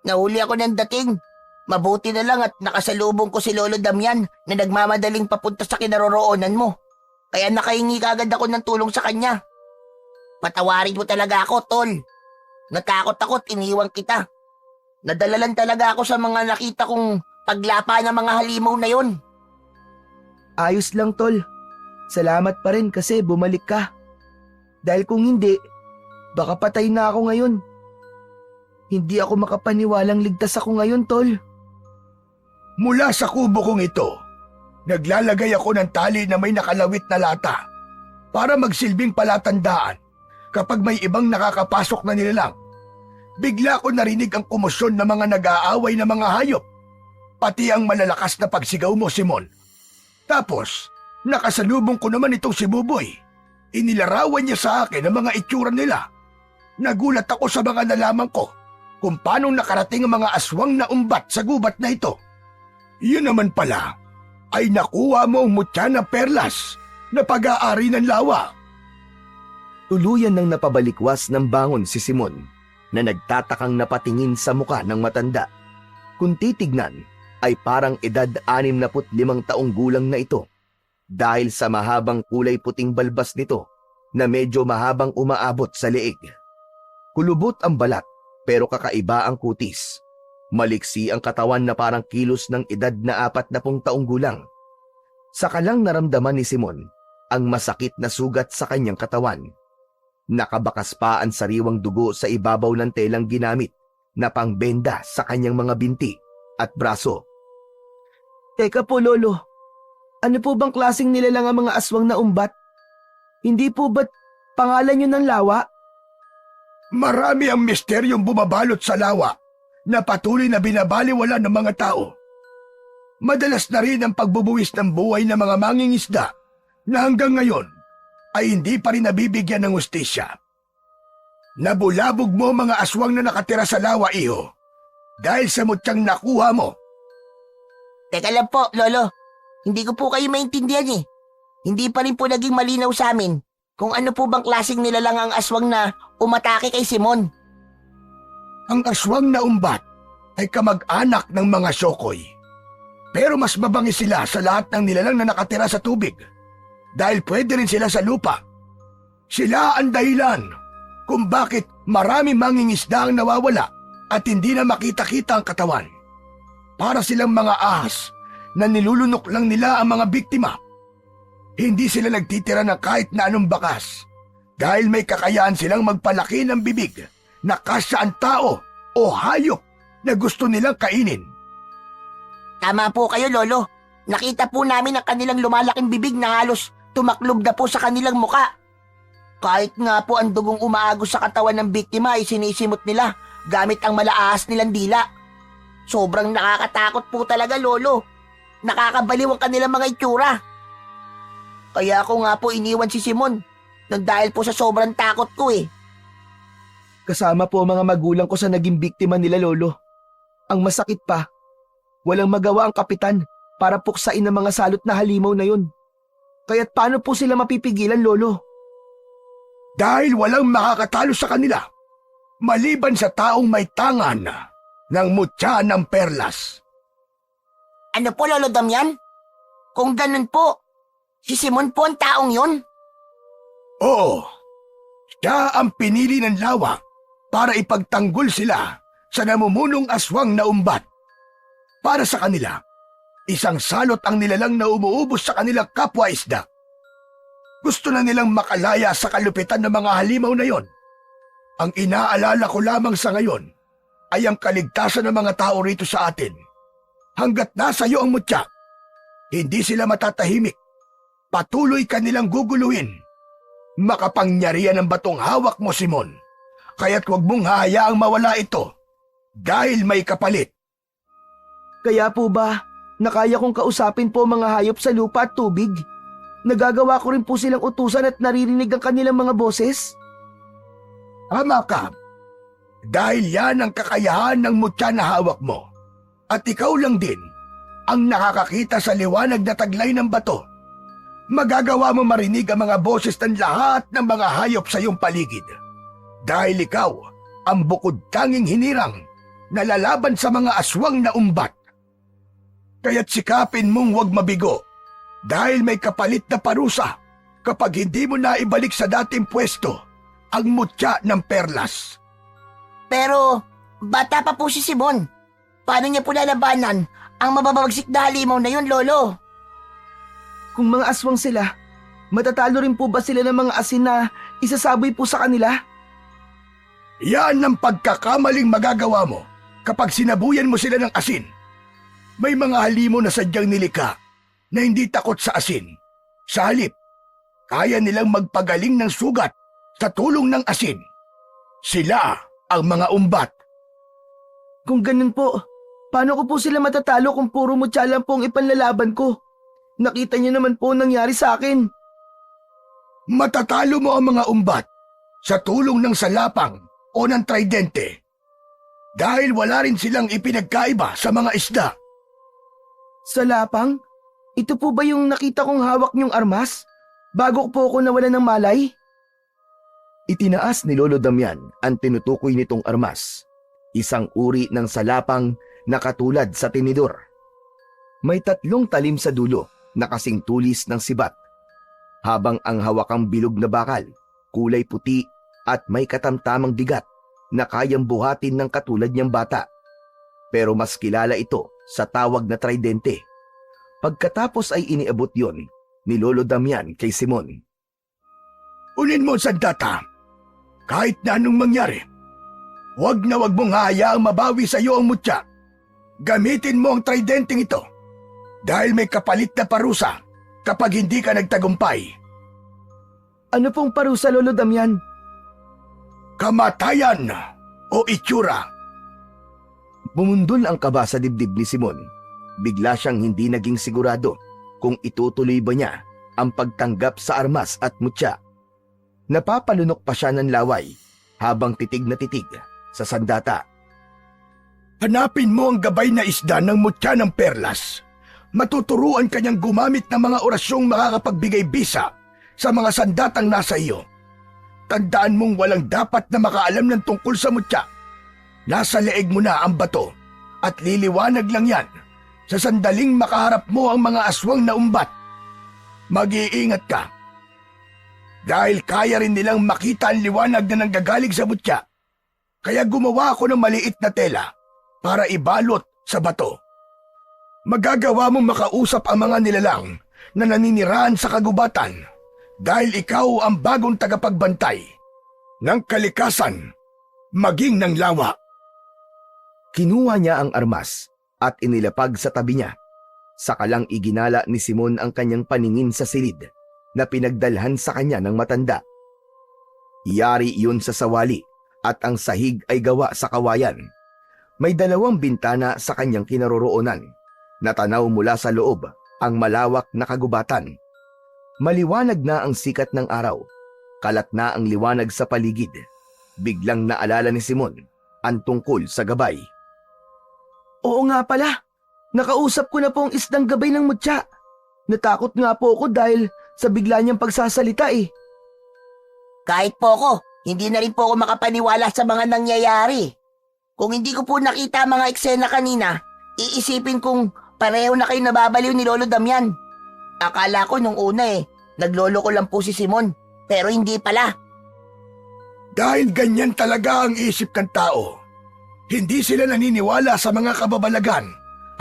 Nahuli ako ng dating. Mabuti na lang at nakasalubong ko si Lolo Damian na nagmamadaling papunta sa kinaroroonan mo. Kaya nakahingi kagad ako ng tulong sa kanya. Patawarin mo talaga ako, Tol. Natakot ako at iniwan kita. Nadala lang talaga ako sa mga nakita kong paglapa ng mga halimaw na yon. Ayos lang, Tol. Salamat pa rin kasi bumalik ka. Dahil kung hindi, baka patay na ako ngayon. Hindi ako makapaniwalang ligtas ako ngayon, Tol. Mula sa kubo kong ito, naglalagay ako ng tali na may nakalawit na lata para magsilbing palatandaan kapag may ibang nakakapasok na nilalang. Bigla ko narinig ang komosyon ng mga nag-aaway na mga hayop, pati ang malalakas na pagsigaw mo, Simon. Tapos, nakasalubong ko naman itong si Buboy. Inilarawan niya sa akin ang mga itsura nila. Nagulat ako sa mga nalaman ko kung paano nakarating ang mga aswang na umbat sa gubat na ito. Yun naman pala ay nakuha mo ang mutya na perlas na pag-aari ng lawa. Tuluyan nang napabalikwas ng bangon si Simon na nagtatakang napatingin sa muka ng matanda. Kung titignan ay parang edad 65 taong gulang na ito dahil sa mahabang kulay puting balbas nito na medyo mahabang umaabot sa leeg. Kulubot ang balat pero kakaiba ang kutis. Maliksi ang katawan na parang kilos ng edad na 40 taong gulang. Saka lang naramdaman ni Simon ang masakit na sugat sa kanyang katawan. Nakabakas pa ang sariwang dugo sa ibabaw ng telang ginamit na pangbenda sa kanyang mga binti at braso. Teka po, Lolo. Ano po bang klaseng nilalang ang mga aswang na umbat? Hindi po ba't pangalan yun ng lawa? Marami ang misteryong bumabalot sa lawa na patuloy na binabaliwala ng mga tao. Madalas na rin ang pagbubuwis ng buhay ng mga mangingisda na hanggang ngayon ay hindi pa rin nabibigyan ng hustisya. Nabulabog mo mga aswang na nakatira sa lawa, iho, dahil sa mutyang nakuha mo. Teka lang po, Lolo. Hindi ko po kayo maintindihan eh. Hindi pa rin po naging malinaw sa amin kung ano po bang klaseng nilalang ang aswang na umatake kay Simon. Ang aswang na umbat ay kamag-anak ng mga sokoy. Pero mas mabangis sila sa lahat ng nilalang na nakatira sa tubig dahil pwede rin sila sa lupa. Sila ang dahilan kung bakit marami mangingisda ang nawawala at hindi na makita-kita ang katawan. Para silang mga ahas na nilulunok lang nila ang mga biktima. Hindi sila nagtitira ng kahit na anong bakas dahil may kakayahan silang magpalaki ng bibig na kasya ang tao o hayop na gusto nilang kainin. Tama po kayo, Lolo. Nakita po namin ang kanilang lumalaking bibig na halos tumaklob na po sa kanilang muka. Kahit nga po ang dugong umaagos sa katawan ng biktima ay sinisimot nila gamit ang malaahas nilang dila. Sobrang nakakatakot po talaga, Lolo. Nakakabaliw ang kanilang mga itsura. Kaya ako nga po iniwan si Simon nang dahil po sa sobrang takot ko eh. Kasama po ang mga magulang ko sa naging biktima nila, Lolo. Ang masakit pa, walang magawa ang kapitan para puksain ang mga salot na halimaw na yun. Kaya't paano po sila mapipigilan, Lolo? Dahil walang makakatalo sa kanila, maliban sa taong may tangan ng mutya ng perlas. Ano po, Lolo Damian? Kung ganun po, si Simon po ang taong yun? Oo, siya ang pinili ng lawa para ipagtanggol sila sa namumunong aswang na umbat. Para sa kanila, isang salot ang nilalang na umuubos sa kanilang kapwa-isda. Gusto na nilang makalaya sa kalupitan ng mga halimaw na yon. Ang inaalala ko lamang sa ngayon ay ang kaligtasan ng mga tao rito sa atin. Hanggat nasa iyo ang mutya, hindi sila matatahimik. Patuloy ka nilang guguluhin. Makapangyarihan ang batong hawak mo, Simon. Kaya't huwag mong hahayaang mawala ito dahil may kapalit. Kaya po ba, nakaya kong kausapin po mga hayop sa lupa at tubig? Nagagawa ko rin po silang utusan at naririnig ang kanilang mga boses? Tama ka. Dahil yan ang kakayahan ng mutya na hawak mo. At ikaw lang din ang nakakakita sa liwanag na taglay ng bato. Magagawa mo marinig ang mga boses ng lahat ng mga hayop sa iyong paligid. Dahil ikaw ang bukod tanging hinirang na lalaban sa mga aswang na umbat. Kaya't sikapin mong huwag mabigo dahil may kapalit na parusa kapag hindi mo na ibalik sa dating pwesto ang mutya ng perlas. Pero, bata pa po si Simon. Paano niya po lalabanan ang mababagsik na halimaw na yun, Lolo? Kung mga aswang sila, matatalo rin po ba sila ng mga asin na isasaboy po sa kanila? Yan ang pagkakamaling magagawa mo kapag sinabuyan mo sila ng asin. May mga halimo na sadyang nilikha na hindi takot sa asin. Sa halip, kaya nilang magpagaling ng sugat sa tulong ng asin. Sila ang mga umbat. Kung ganun po, paano ko po sila matatalo kung puro mutya lang po ang ipanlalaban ko? Nakita niyo naman po ang nangyari sa akin. Matatalo mo ang mga umbat sa tulong ng salapang o ng tridente dahil wala rin silang ipinagkaiba sa mga isda. Sa lapang? Ito po ba yung nakita kong hawak niyong armas? Bago po ako nawala ng malay? Itinaas ni Lolo Damian ang tinutukoy nitong armas. Isang uri ng salapang na katulad sa tinidor. May 3 talim sa dulo na kasing tulis ng sibat. Habang ang hawakang bilog na bakal, kulay puti at may katamtamang bigat na kayang buhatin ng katulad niyang bata. Pero mas kilala ito sa tawag na tridente. Pagkatapos ay iniabot yon ni Lolo Damian kay Simon. Unin mo, sandata. Kahit na anong mangyari, huwag na huwag mong hahayaang mabawi sa iyo ang mutya. Gamitin mo ang tridenteng ito dahil may kapalit na parusa kapag hindi ka nagtagumpay. Ano pong parusa, Lolo Damian? Kamatayan o itsura. Bumundol ang kaba sa dibdib ni Simon. Bigla siyang hindi naging sigurado kung itutuloy ba niya ang pagtanggap sa armas at mutya. Napapalunok pa siya ng laway habang titig na titig sa sandata. Hanapin mo ang gabay na isda ng mutya ng perlas. Matuturuan kanyang gumamit ng mga orasyong makakapagbigay bisa sa mga sandatang nasa iyo. Tandaan mong walang dapat na makaalam ng tungkol sa mutya. Nasa leeg mo na ang bato at liliwanag lang yan sa sandaling makaharap mo ang mga aswang na umbat. Mag-iingat ka. Dahil kaya rin nilang makita ang liwanag na nanggagaling sa mutya. Kaya gumawa ako ng maliit na tela para ibalot sa bato. Magagawa mong makausap ang mga nilalang na naninirahan sa kagubatan dahil ikaw ang bagong tagapagbantay ng kalikasan maging ng lawa. Kinuha niya ang armas at inilapag sa tabi niya. Saka lang iginala ni Simon ang kanyang paningin sa silid na pinagdalhan sa kanya ng matanda. Yari yun sa sawali at ang sahig ay gawa sa kawayan. May 2 bintana sa kanyang kinaroroonan. Natanaw mula sa loob ang malawak na kagubatan. Maliwanag na ang sikat ng araw. Kalat na ang liwanag sa paligid. Biglang naalala ni Simon ang tungkol sa gabay. Oo nga pala, nakausap ko na po ang isdang gabay ng mutya. Natakot nga po ako dahil sa bigla niyang pagsasalita eh. Kahit po ako, hindi na rin po ako makapaniwala sa mga nangyayari. Kung hindi ko po nakita ang mga eksena kanina, iisipin kong pareho na kayo nababaliw ni Lolo Damian. Akala ko nung una naglolo ko lang po si Simon, pero hindi pala. Dahil ganyan talaga ang isip ng tao. Hindi sila naniniwala sa mga kababalagan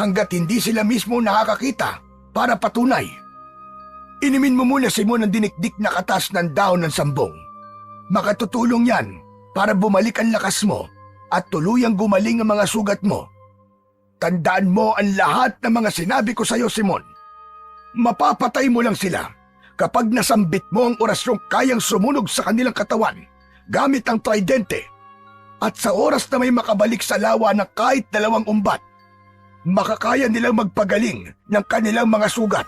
hanggat hindi sila mismo nakakakita para patunay. Inumin mo muna, Simon, ang dinikdik na katas ng dahon ng sambong. Makatutulong yan para bumalik ang lakas mo at tuluyang gumaling ang mga sugat mo. Tandaan mo ang lahat ng mga sinabi ko sa iyo, Simon. Mapapatay mo lang sila kapag nasambit mo ang orasyong kayang sumunog sa kanilang katawan gamit ang tridente. At sa oras na may makabalik sa lawa ng kahit 2 umbat, makakaya nilang magpagaling ng kanilang mga sugat.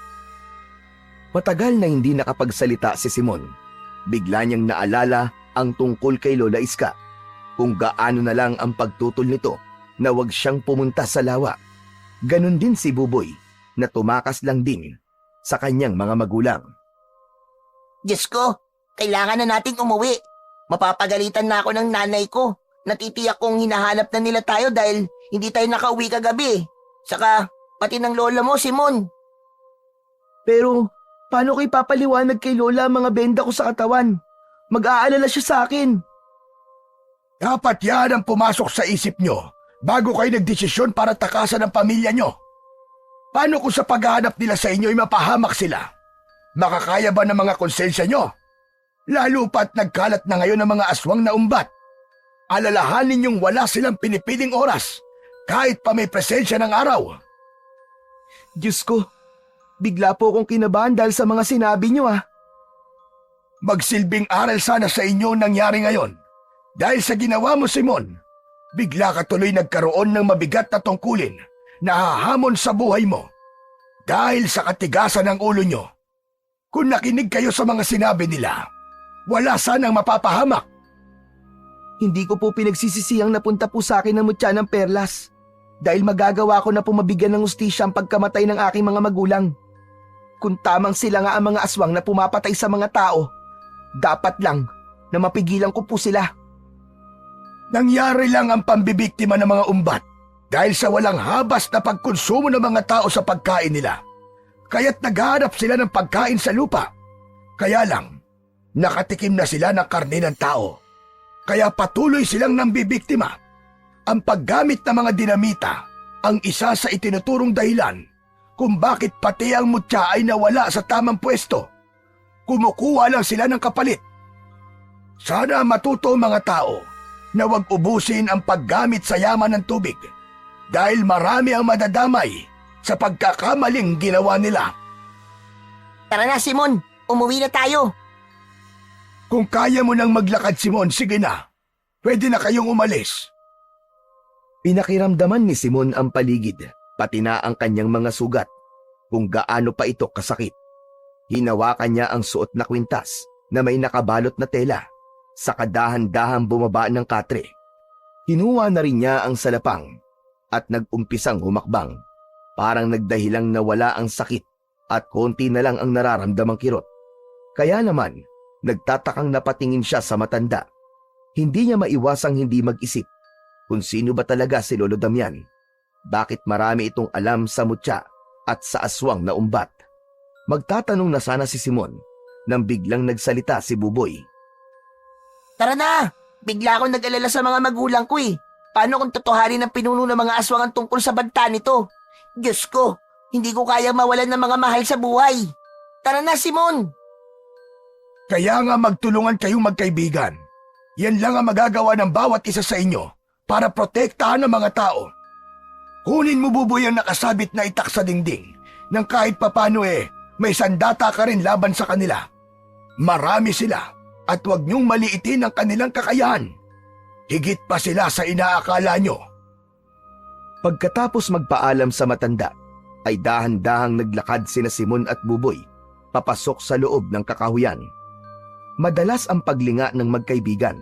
Matagal na hindi nakapagsalita si Simon. Bigla niyang naalala ang tungkol kay Lola Iska, kung gaano na lang ang pagtutol nito na wag siyang pumunta sa lawa. Ganon din si Buboy na tumakas lang din sa kanyang mga magulang. Diyos ko, kailangan na nating umuwi. Mapapagalitan na ako ng nanay ko. Natitiyak kong hinahanap na nila tayo dahil hindi tayo nakauwi kagabi. Saka, pati ng lola mo, Simon. Pero, paano ko ipapaliwanag kay Lola ang mga benda ko sa katawan? Mag-aalala siya sa akin. Dapat yan ang pumasok sa isip nyo bago kayo nagdesisyon para takasan ang pamilya nyo. Paano kung sa paghahanap nila sa inyo ay mapahamak sila? Makakaya ba ng mga konsensya nyo? Lalo pa't nagkalat na ngayon ang mga aswang na umbat. Alalahanin niyong wala silang pinipiling oras kahit pa may presensya ng araw. Diyos ko, bigla po akong kinabahan dahil sa mga sinabi niyo Magsilbing aral sana sa inyo ang nangyari ngayon. Dahil sa ginawa mo, Simon, bigla ka tuloy nagkaroon ng mabigat na tungkulin na hahamon sa buhay mo. Dahil sa katigasan ng ulo nyo. Kung nakinig kayo sa mga sinabi nila, wala sanang mapapahamak. Hindi ko po pinagsisisiyang napunta po sa akin ang mutya ng perlas dahil magagawa ko na po mabigyan ng hustisya ang pagkamatay ng aking mga magulang. Kung tamang sila nga ang mga aswang na pumapatay sa mga tao, dapat lang na mapigilan ko po sila. Nangyari lang ang pambibiktima ng mga umbat dahil sa walang habas na pagkonsumo ng mga tao sa pagkain nila. Kaya't naghahanap sila ng pagkain sa lupa. Kaya lang, nakatikim na sila ng karne ng tao. Kaya patuloy silang nambibiktima. Ang paggamit ng mga dinamita ang isa sa itinuturong dahilan kung bakit pati ang mutya ay nawala sa tamang pwesto. Kumukuha lang sila ng kapalit. Sana matuto ang mga tao na huwag ubusin ang paggamit sa yaman ng tubig dahil marami ang madadamay sa pagkakamaling ginawa nila. Tara na, Simon. Umuwi na tayo. Kung kaya mo nang maglakad, Simon, sige na. Pwede na kayong umalis. Pinakiramdaman ni Simon ang paligid, pati na ang kanyang mga sugat, kung gaano pa ito kasakit. Hinawakan niya ang suot na kwintas na may nakabalot na tela, sa kadahan-dahang bumaba ng katre. Hinuha na rin niya ang salapang at nag-umpisang humakbang. Parang nagdahilang nawala ang sakit at konti na lang ang nararamdamang kirot. Kaya naman, nagtatakang napatingin siya sa matanda. Hindi niya maiwasang hindi mag-isip kung sino ba talaga si Lolo Damian. Bakit marami itong alam sa mutya at sa aswang na umbat? Magtatanong na sana si Simon nang biglang nagsalita si Buboy. Tara na! Bigla akong nag-alala sa mga magulang ko eh. Paano kung totohanin ang pinuno ng mga aswang ang tungkol sa banta nito? Diyos ko, hindi ko kaya mawalan ng mga mahal sa buhay. Tara na, Simon! Kaya nga magtulungan kayong magkaibigan. Yan lang ang magagawa ng bawat isa sa inyo para protektahan ang mga tao. Kunin mo, Buboy, ang nakasabit na itak sa dingding nang kahit papano may sandata ka rin laban sa kanila. Marami sila at huwag niyong maliitin ang kanilang kakayahan. Higit pa sila sa inaakala nyo. Pagkatapos magpaalam sa matanda, ay dahan-dahang naglakad sina Simon at Buboy papasok sa loob ng kakahuyan. Madalas ang paglinga ng magkaibigan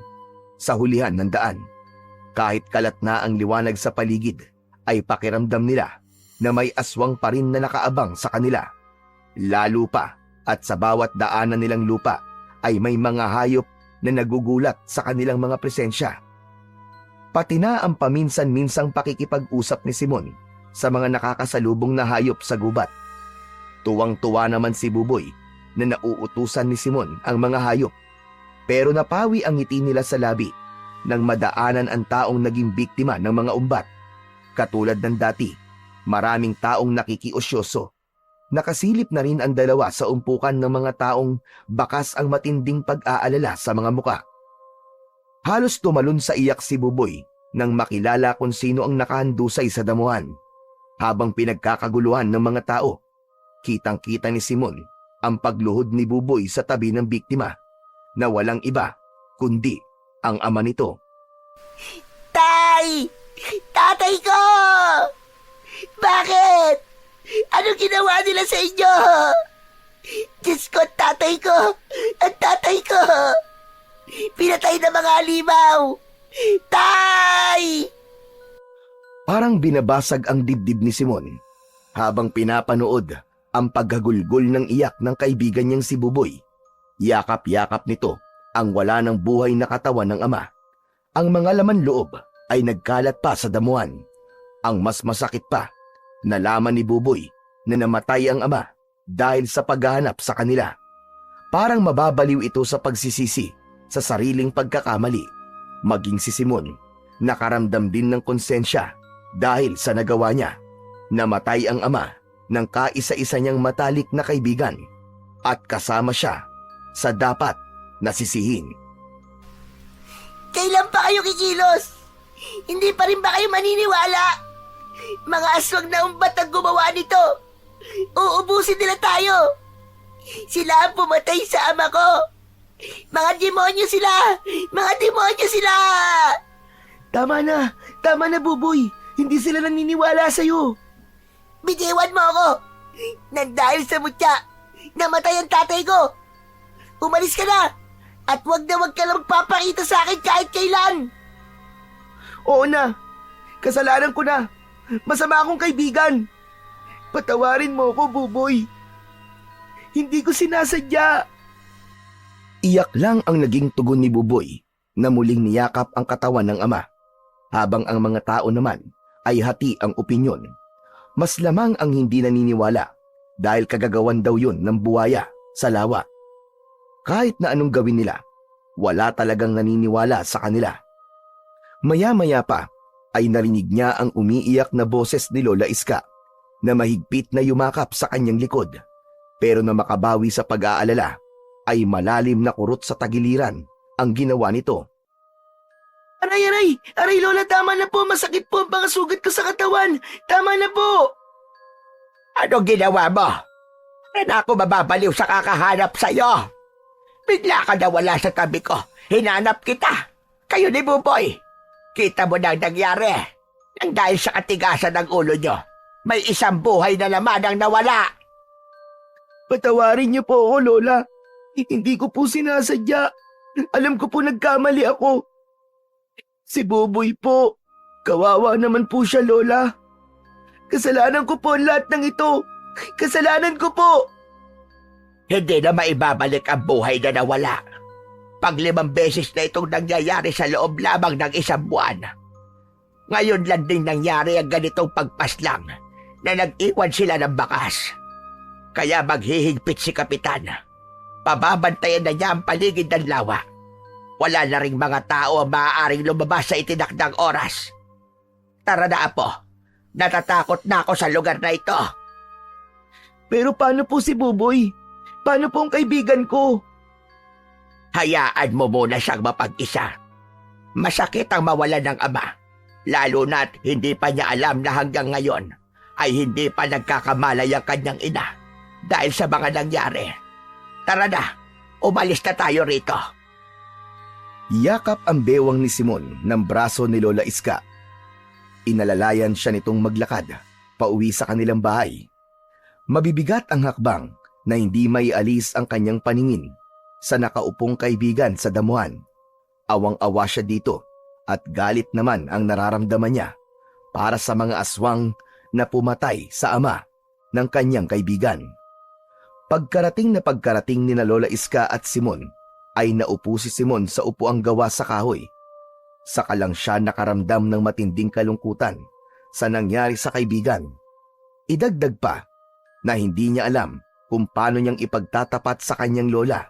sa hulihan ng daan. Kahit kalat na ang liwanag sa paligid, ay pakiramdam nila na may aswang pa rin na nakaabang sa kanila. Lalo pa at sa bawat daanan nilang lupa ay may mga hayop na nagugulat sa kanilang mga presensya. Pati na ang paminsan-minsang pakikipag-usap ni Simon sa mga nakakasalubong na hayop sa gubat. Tuwang-tuwa naman si Buboy na nauutusan ni Simon ang mga hayop, pero napawi ang ngiti nila sa labi nang madaanan ang taong naging biktima ng mga umbat. Katulad ng dati, maraming taong nakikiosyoso. Nakasilip na rin ang dalawa sa umpukan ng mga taong bakas ang matinding pag-aalala sa mga muka. Halos tumalon sa iyak si Buboy nang makilala kung sino ang nakahandusay sa damuhan. Habang pinagkakaguluhan ng mga tao, kitang-kita ni Simon ang pagluhod ni Buboy sa tabi ng biktima na walang iba kundi ang ama nito. Tay! Tatay ko! Bakit? Anong ginawa nila sa inyo? Diyos ko, tatay ko! Ang tatay ko! Pinatay ng mga halimaw! Tay! Parang binabasag ang dibdib ni Simon habang pinapanood ang paghagulgol ng iyak ng kaibigan niyang si Buboy. Yakap-yakap nito ang wala ng buhay na katawan ng ama. Ang mga laman loob ay nagkalat pa sa damuhan. Ang mas masakit pa, nalaman ni Buboy na namatay ang ama dahil sa paghahanap sa kanila. Parang mababaliw ito sa pagsisisi sa sariling pagkakamali. Maging si Simon, nakaramdam din ng konsensya dahil sa nagawa niya. Namatay ang ama ng kaisa-isa niyang matalik na kaibigan at kasama siya sa dapat nasisihin. Kailan pa kayo kikilos? Hindi pa rin ba kayo maniniwala? Mga aswang na umbat ang gumawa nito. Uubusin nila tayo. Sila ang pumatay sa ama ko. Mga demonyo sila! Mga demonyo sila! Tama na Buboy. Hindi sila naniniwala sa'yo. Bitiwan mo ako! Nang dahil sa mutya, namatay ang tatay ko! Umalis ka na! At wag ka lang papakita sa akin kahit kailan! Oo na. Kasalanan ko na. Masama akong kaibigan. Patawarin mo ko, Buboy. Hindi ko sinasadya. Iyak lang ang naging tugon ni Buboy na muling niyakap ang katawan ng ama, habang ang mga tao naman ay hati ang opinyon. Mas lamang ang hindi naniniwala dahil kagagawan daw yun ng buwaya sa lawa. Kahit na anong gawin nila, wala talagang naniniwala sa kanila. Maya-maya pa ay narinig niya ang umiiyak na boses ni Lola Iska na mahigpit na yumakap sa kanyang likod, pero na makabawi sa pag-aalala ay malalim na kurot sa tagiliran ang ginawa nito. Aray! Aray, Lola, tama na po. Masakit po ang mga sugat ko sa katawan. Tama na po. Anong ginawa mo? Na ako mababaliw sa kakahanap sa'yo. Bigla ka nawala sa tabi ko. Hinanap kita. Kayo ni Buboy. Kita mo na ang nangyari. Nang dahil sa katigasan ng ulo nyo, may isang buhay na naman ang nawala. Patawarin niyo po ako, Lola. Hindi ko po sinasadya. Alam ko po nagkamali ako. Si Buboy po. Kawawa naman po siya, Lola. Kasalanan ko po ang lahat ng ito. Kasalanan ko po. Hindi na maibabalik ang buhay na nawala. 5 beses na itong nangyayari sa loob lamang ng 1 buwan. Ngayon lang din nangyari ang ganitong pagpaslang na nag-iwan sila ng bakas. Kaya maghihigpit si Kapitan. Pababantayan na niya ang paligid ng lawa. Wala na ring mga tao ang maaaring lumabas sa itinakdang oras. Tara na, Apo. Natatakot na ako sa lugar na ito. Pero paano po si Buboy? Paano po ang kaibigan ko? Hayaan mo muna siyang mapag-isa. Masakit ang mawalan ng ama, lalo na't hindi pa niya alam na hanggang ngayon ay hindi pa nagkakamalay ang kanyang ina dahil sa mga nangyari. Tara na, umalis na tayo rito. Yakap ang bewang ni Simon ng braso ni Lola Iska. Inalalayan siya nitong maglakad pauwi sa kanilang bahay. Mabibigat ang hakbang na hindi may alis ang kanyang paningin sa nakaupong kaibigan sa damuhan. Awang-awa siya dito at galit naman ang nararamdaman niya para sa mga aswang na pumatay sa ama ng kanyang kaibigan. Pagkarating ni Lola Iska at Simon ay naupo si Simon sa upuang gawa sa kahoy. Saka lang siya nakaramdam ng matinding kalungkutan sa nangyari sa kaibigan. Idagdag pa na hindi niya alam kung paano niyang ipagtatapat sa kanyang lola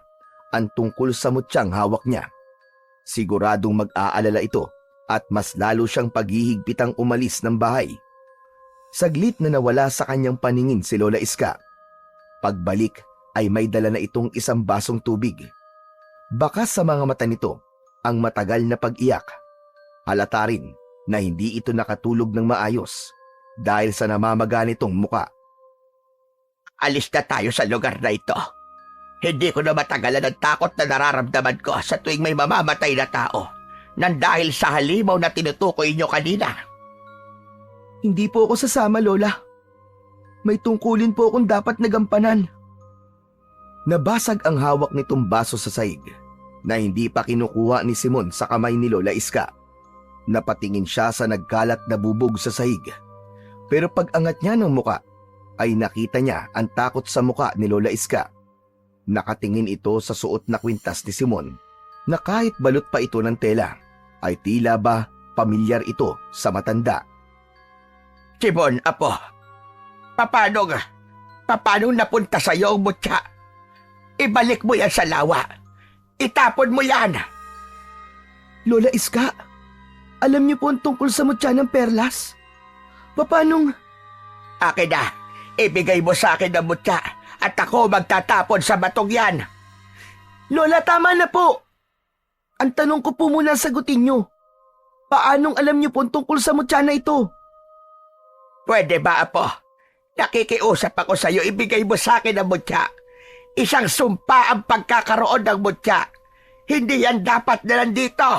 ang tungkol sa mutyang hawak niya. Siguradong mag-aalala ito at mas lalo siyang paghihigpitang umalis ng bahay. Saglit na nawala sa kanyang paningin si Lola Iska. Pagbalik ay may dala na itong isang basong tubig. Baka sa mga mata nito ang matagal na pag-iyak. Halata rin na hindi ito nakatulog ng maayos dahil sa namamaga nitong muka. Alis na tayo sa lugar na ito. Hindi ko na matagalan ang takot na nararamdaman ko sa tuwing may mamamatay na tao nang dahil sa halimaw na tinutukoy niyo kanina. Hindi po ako sasama, Lola. May tungkulin po akong dapat nagampanan. Nabasag ang hawak nitong baso sa sahig na hindi pa kinukuha ni Simon sa kamay ni Lola Iska. Napatingin siya sa nagkalat na bubog sa sahig. Pero pag-angat niya ng muka, ay nakita niya ang takot sa muka ni Lola Iska. Nakatingin ito sa suot na kwintas ni Simon na kahit balot pa ito ng tela, ay tila ba pamilyar ito sa matanda. Simon, apo, paano napunta sa iyo ang mutya? Ibalik mo yan sa lawa. Itapon mo yan. Lola Iska, alam niyo po ang tungkol sa mutya ng perlas? Papanong... Akin na, ibigay mo sa akin ang mutya at ako magtatapon sa batong yan. Lola, tama na po! Ang tanong ko po muna sagutin niyo. Paanong alam niyo po ang tungkol sa mutya na ito? Pwede ba, apo? Nakikiusap ako sa iyo, ibigay mo sa akin ang mutya. Isang sumpa ang pagkakaroon ng mutya. Hindi yan dapat na nandito.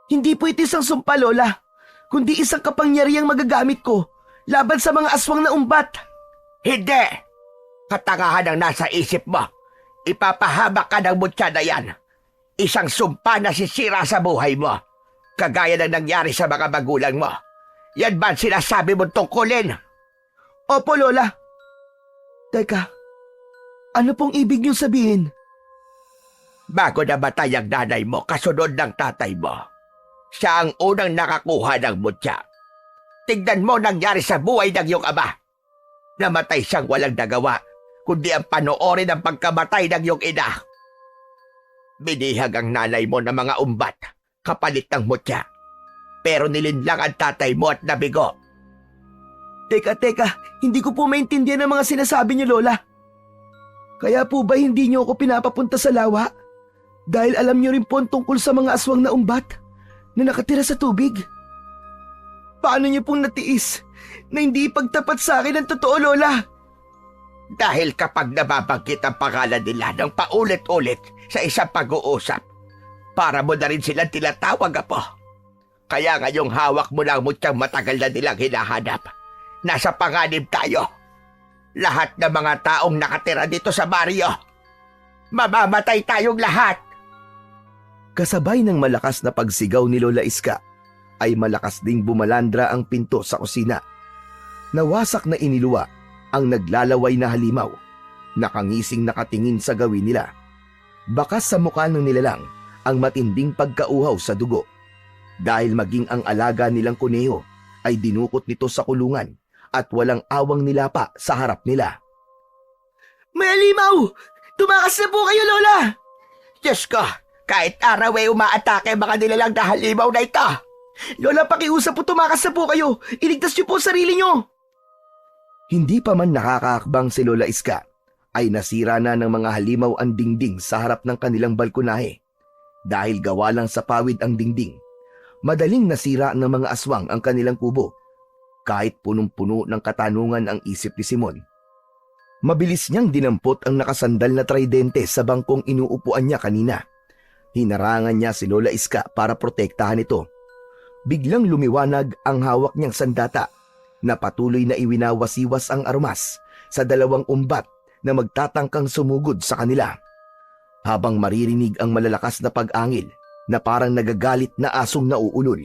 Hindi po ito isang sumpa, Lola, kundi isang kapangyarihang magagamit ko laban sa mga aswang na umbat. Hindi! Katangahan ang nasa isip mo. Ipapahamak ka ng mutya na yan. Isang sumpa na sisira sa buhay mo. Kagaya ng nangyari sa mga magulang mo. Yan ba ang sinasabi mong tungkulin? Opo, Lola. Teka, ano pong ibig niyong sabihin? Bago namatay ang nanay mo, kasunod ng tatay mo, siya ang unang nakakuha ng mutya. Tignan mo nangyari sa buhay ng iyong ama. Namatay siyang walang nagawa, kundi ang panoorin ang pagkamatay ng iyong ina. Binihag ang nanay mo ng mga umbat, kapalit ng mutya. Pero nilinlang ang tatay mo at nabigo. Teka, hindi ko po maintindihan ang mga sinasabi niyo, Lola. Kaya po ba hindi niyo ako pinapapunta sa lawa? Dahil alam niyo rin po ang tungkol sa mga aswang na umbat na nakatira sa tubig? Paano niyo pong natiis na hindi ipagtapat sa akin ang totoo, Lola? Dahil kapag nababanggit ang pangalan nila ng paulit-ulit sa isang pag-uusap, para mo na rin silang tinatawag, apo. Kaya ngayong hawak mo lang mutyang matagal na nilang hinahanap. Nasa panganib tayo. Lahat ng mga taong nakatira dito sa baryo. Mamamatay tayong lahat. Kasabay ng malakas na pagsigaw ni Lola Iska, ay malakas ding bumalandra ang pinto sa kusina. Nawasak na iniluwa ang naglalaway na halimaw. Nakangising nakatingin sa gawin nila. Bakas sa mukha ng nilalang ang matinding pagkauhaw sa dugo. Dahil maging ang alaga nilang kuneho ay dinukot nito sa kulungan at walang awang nilapa sa harap nila. May halimaw! Tumakas na po kayo, Lola! Diyos ko, kahit araw ay umaatake ang mga nilalang na halimaw na ito. Lola, pakiusap po, tumakas na po kayo! Iligtas niyo po sarili niyo! Hindi pa man nakakaakbang si Lola Iska, ay nasira na ng mga halimaw ang dingding sa harap ng kanilang balkonahe. Dahil gawa lang sa pawid ang dingding, madaling nasira ng mga aswang ang kanilang kubo, kahit punong-puno ng katanungan ang isip ni Simon. Mabilis niyang dinampot ang nakasandal na tridente sa bangkong inuupuan niya kanina. Hinarangan niya si Lola Iska para protektahan ito. Biglang lumiwanag ang hawak niyang sandata na patuloy na iwinawasiwas ang armas sa dalawang umbat na magtatangkang sumugod sa kanila. Habang maririnig ang malalakas na pag-angil na parang nagagalit na asong nauulol.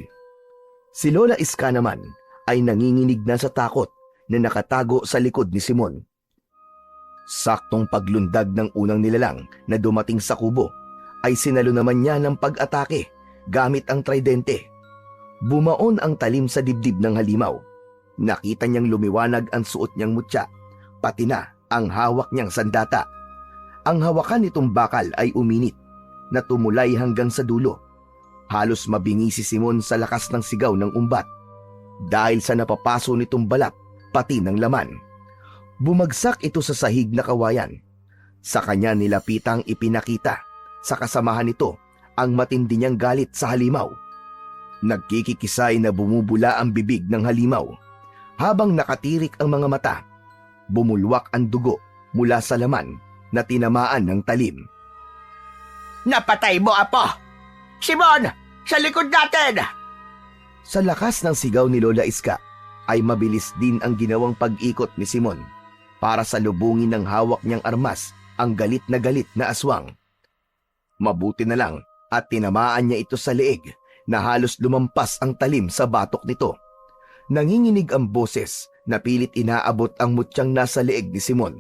Si Lola Iska naman ay nanginginig na sa takot na nakatago sa likod ni Simon. Saktong paglundag ng unang nilalang na dumating sa kubo ay sinalo naman niya ng pag-atake gamit ang tridente. Bumaon ang talim sa dibdib ng halimaw. Nakita niyang lumiwanag ang suot niyang mutya, pati na ang hawak niyang sandata. Ang hawakan nitong bakal ay uminit na tumulay hanggang sa dulo. Halos mabingi si Simon sa lakas ng sigaw ng umbat dahil sa napapaso nitong balat pati ng laman. Bumagsak ito sa sahig na kawayan. Sa kanya nilapitang ipinakita sa kasamahan nito ang matindi niyang galit sa halimaw. Nagkikikisay na bumubula ang bibig ng halimaw. Habang nakatirik ang mga mata, bumulwak ang dugo mula sa laman na tinamaan ng talim. Napatay mo, Apo! Simon! Sa likod natin! Sa lakas ng sigaw ni Lola Iska ay mabilis din ang ginawang pag-ikot ni Simon para salubungin ng hawak niyang armas ang galit na aswang. Mabuti na lang at tinamaan niya ito sa leeg na halos lumampas ang talim sa batok nito. Nanginginig ang boses na pilit inaabot ang mutyang nasa leeg ni Simon.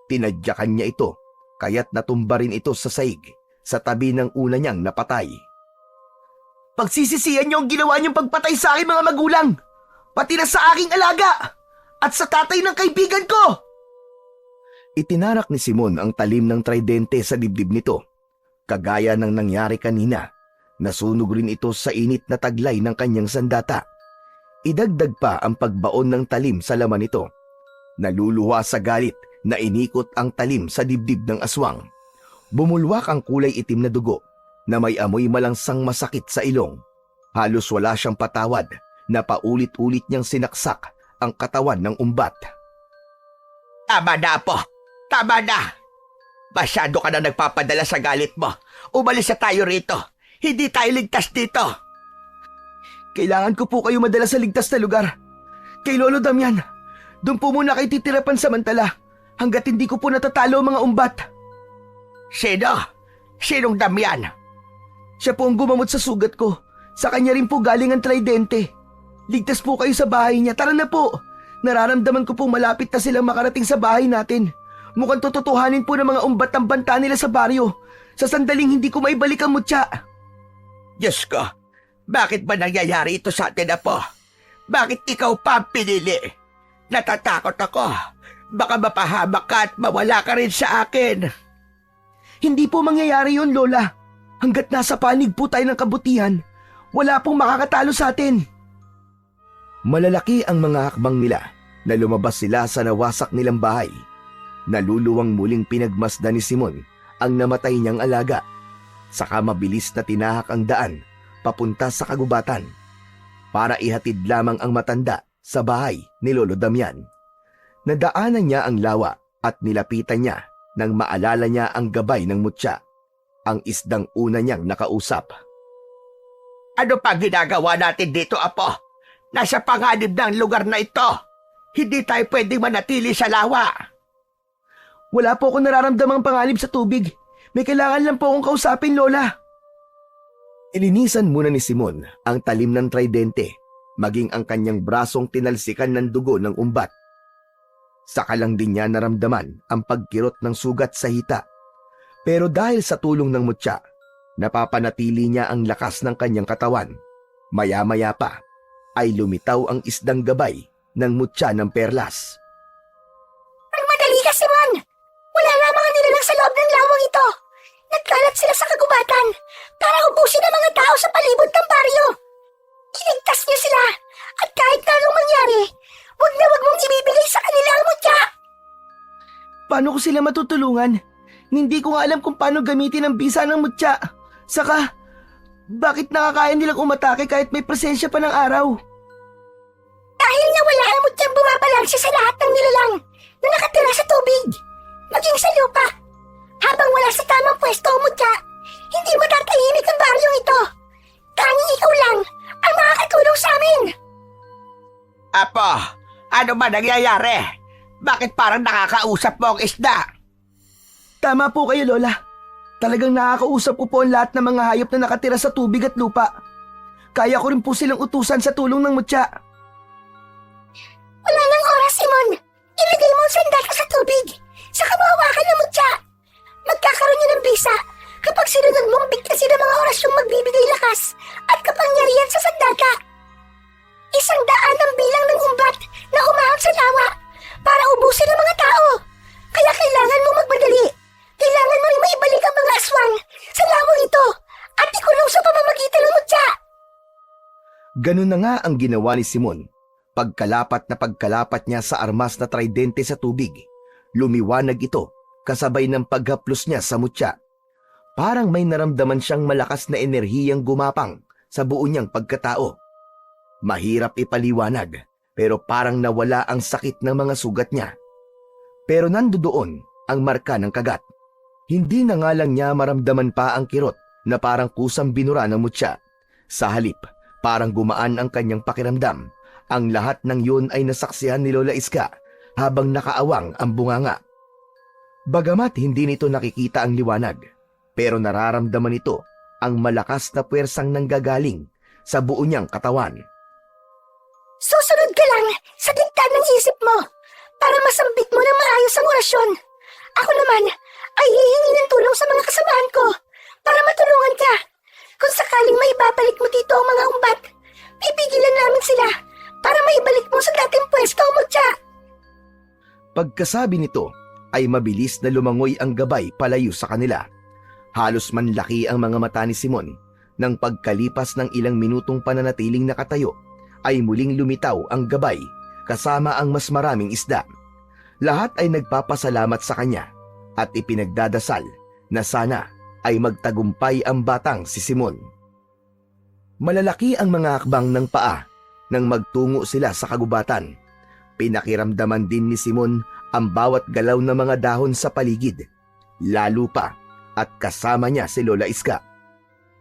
Tinadyakan niya ito kaya't natumba rin ito sa saig sa tabi ng una niyang napatay. Pagsisisihan niyo ang ginawa niyong pagpatay sa aking mga magulang, pati na sa aking alaga, at sa tatay ng kaibigan ko! Itinarak ni Simon ang talim ng tridente sa dibdib nito. Kagaya ng nangyari kanina, nasunog rin ito sa init na taglay ng kanyang sandata. Idagdag pa ang pagbaon ng talim sa laman nito. Naluluwa sa galit na inikot ang talim sa dibdib ng aswang. Bumulwak ang kulay itim na dugo na may amoy malangsang masakit sa ilong. Halos wala siyang patawad na paulit-ulit niyang sinaksak ang katawan ng umbat. Tama na, Apo! Tama na! Masyado ka na nagpapadala sa galit mo. Umalis na tayo rito. Hindi tayo ligtas dito. Kailangan ko po kayo madala sa ligtas na lugar. Kay Lolo Damian, doon po muna kayo titira pansamantala hanggat hindi ko po natatalo ang mga umbat. Sino? Sinong Damian? Siya po ang gumamot sa sugat ko. Sa kanya rin po galing ang tridente. Ligtas po kayo sa bahay niya. Tara na po. Nararamdaman ko po malapit na silang makarating sa bahay natin. Mukhang tototohanin po ng mga umbat ang banta nila sa baryo. Sa sandaling hindi ko maibalik ang mutya. Diyos ko, bakit ba nangyayari ito sa atin, Apo? Bakit ikaw pa ang pinili? Natatakot ako. Baka mapahamak ka at mawala ka rin sa akin. Hindi po mangyayari yun, Lola. Hanggat nasa panig po tayo ng kabutihan, wala pong makakatalo sa atin. Malalaki ang mga hakbang nila na lumabas sila sa nawasak nilang bahay. Naluluwang muling pinagmasdan ni Simon ang namatay niyang alaga. Saka mabilis na tinahak ang daan papunta sa kagubatan para ihatid lamang ang matanda sa bahay ni Lolo Damian. Nadaanan niya ang lawa at nilapitan niya nang maalala niya ang gabay ng mutya, ang isdang una niyang nakausap. Ano pa ginagawa natin dito, Apo? Nasa panganib ng lugar na ito. Hindi tayo pwedeng manatili sa lawa. Wala po akong nararamdamang panganib sa tubig. May kailangan lang po akong kausapin, Lola. Ilinisan muna ni Simon ang talim ng tridente, maging ang kanyang brasong tinalsikan ng dugo ng umbat. Saka lang din niya naramdaman ang pagkirot ng sugat sa hita. Pero dahil sa tulong ng mutya, napapanatili niya ang lakas ng kanyang katawan. Maya-maya pa ay lumitaw ang isdang gabay ng mutya ng perlas. Magmadali ka, Simon! Wala lamang ang nilalang sa loob ng lawang ito. Nagkalat sila sa kagubatan para ubusin ang mga tao sa palibot ng baryo. Iligtas niyo sila at kahit na anong mangyari, wag mong ibibigay sa kanila ang mutya. Paano ko sila matutulungan? Hindi ko nga alam kung paano gamitin ang bisa ng mutya. Saka, bakit nakakaya nilang umatake kahit may presensya pa ng araw? Dahil nawala ang mutyang bumabalanse sa lahat ng nilalang na nakatira sa tubig, maging sa lupa. Habang wala sa tamang pwesto ang mutya, hindi matatahimik ang baryong ito. Tanging ikaw lang ang makakatulong sa amin. Apo, ano ba nangyayari? Bakit parang nakakausap mo ang isda? Tama po kayo, Lola. Talagang nakakausap ko po ang lahat ng mga hayop na nakatira sa tubig at lupa. Kaya ko rin po silang utusan sa tulong ng mutya. Wala nang oras, Simon. Ilagay mo ang sandata sa tubig. Saka nagbibigay lakas at kapangyarihan sa sandata. 100 ang bilang ng umbat na humahon sa lawa para ubusin ang mga tao. Kaya kailangan mo magmadali. Kailangan mo rin maibalik ang mga aswang sa lawang ito at ikulong sa pamamagitan ng mutya. Ganun na nga ang ginawa ni Simon. Pagkalapat niya sa armas na tridente sa tubig, lumiwanag ito kasabay ng paghaplos niya sa mutya. Parang may naramdaman siyang malakas na enerhiyang gumapang sa buo niyang pagkatao. Mahirap ipaliwanag, pero parang nawala ang sakit ng mga sugat niya. Pero nandoon ang marka ng kagat. Hindi na nga lang niya maramdaman pa ang kirot na parang kusang binura ng mutya. Sa halip, parang gumaan ang kanyang pakiramdam. Ang lahat ng yun ay nasaksihan ni Lola Iska habang nakaawang ang bunganga. Bagamat hindi nito nakikita ang liwanag, pero nararamdaman nito ang malakas na puwersang nanggagaling sa buo niyang katawan. Susunod ka lang sa dikta ng isip mo para masambit mo ng maayos ang orasyon. Ako naman ay hihingi ng tulong sa mga kasamahan ko para matulungan ka. Kung sakaling maibabalik mo dito ang mga umbat, pipigilan namin sila para maibalik mo sa dating pwesto mo, Mutya. Pagkasabi nito ay mabilis na lumangoy ang gabay palayo sa kanila. Halos manlaki ang mga mata ni Simon nang pagkalipas ng ilang minutong pananatiling nakatayo ay muling lumitaw ang gabay kasama ang mas maraming isda. Lahat ay nagpapasalamat sa kanya at ipinagdadasal na sana ay magtagumpay ang batang si Simon. Malalaki ang mga hakbang ng paa nang magtungo sila sa kagubatan. Pinakiramdaman din ni Simon ang bawat galaw ng mga dahon sa paligid, lalo pa at kasama niya si Lola Iska.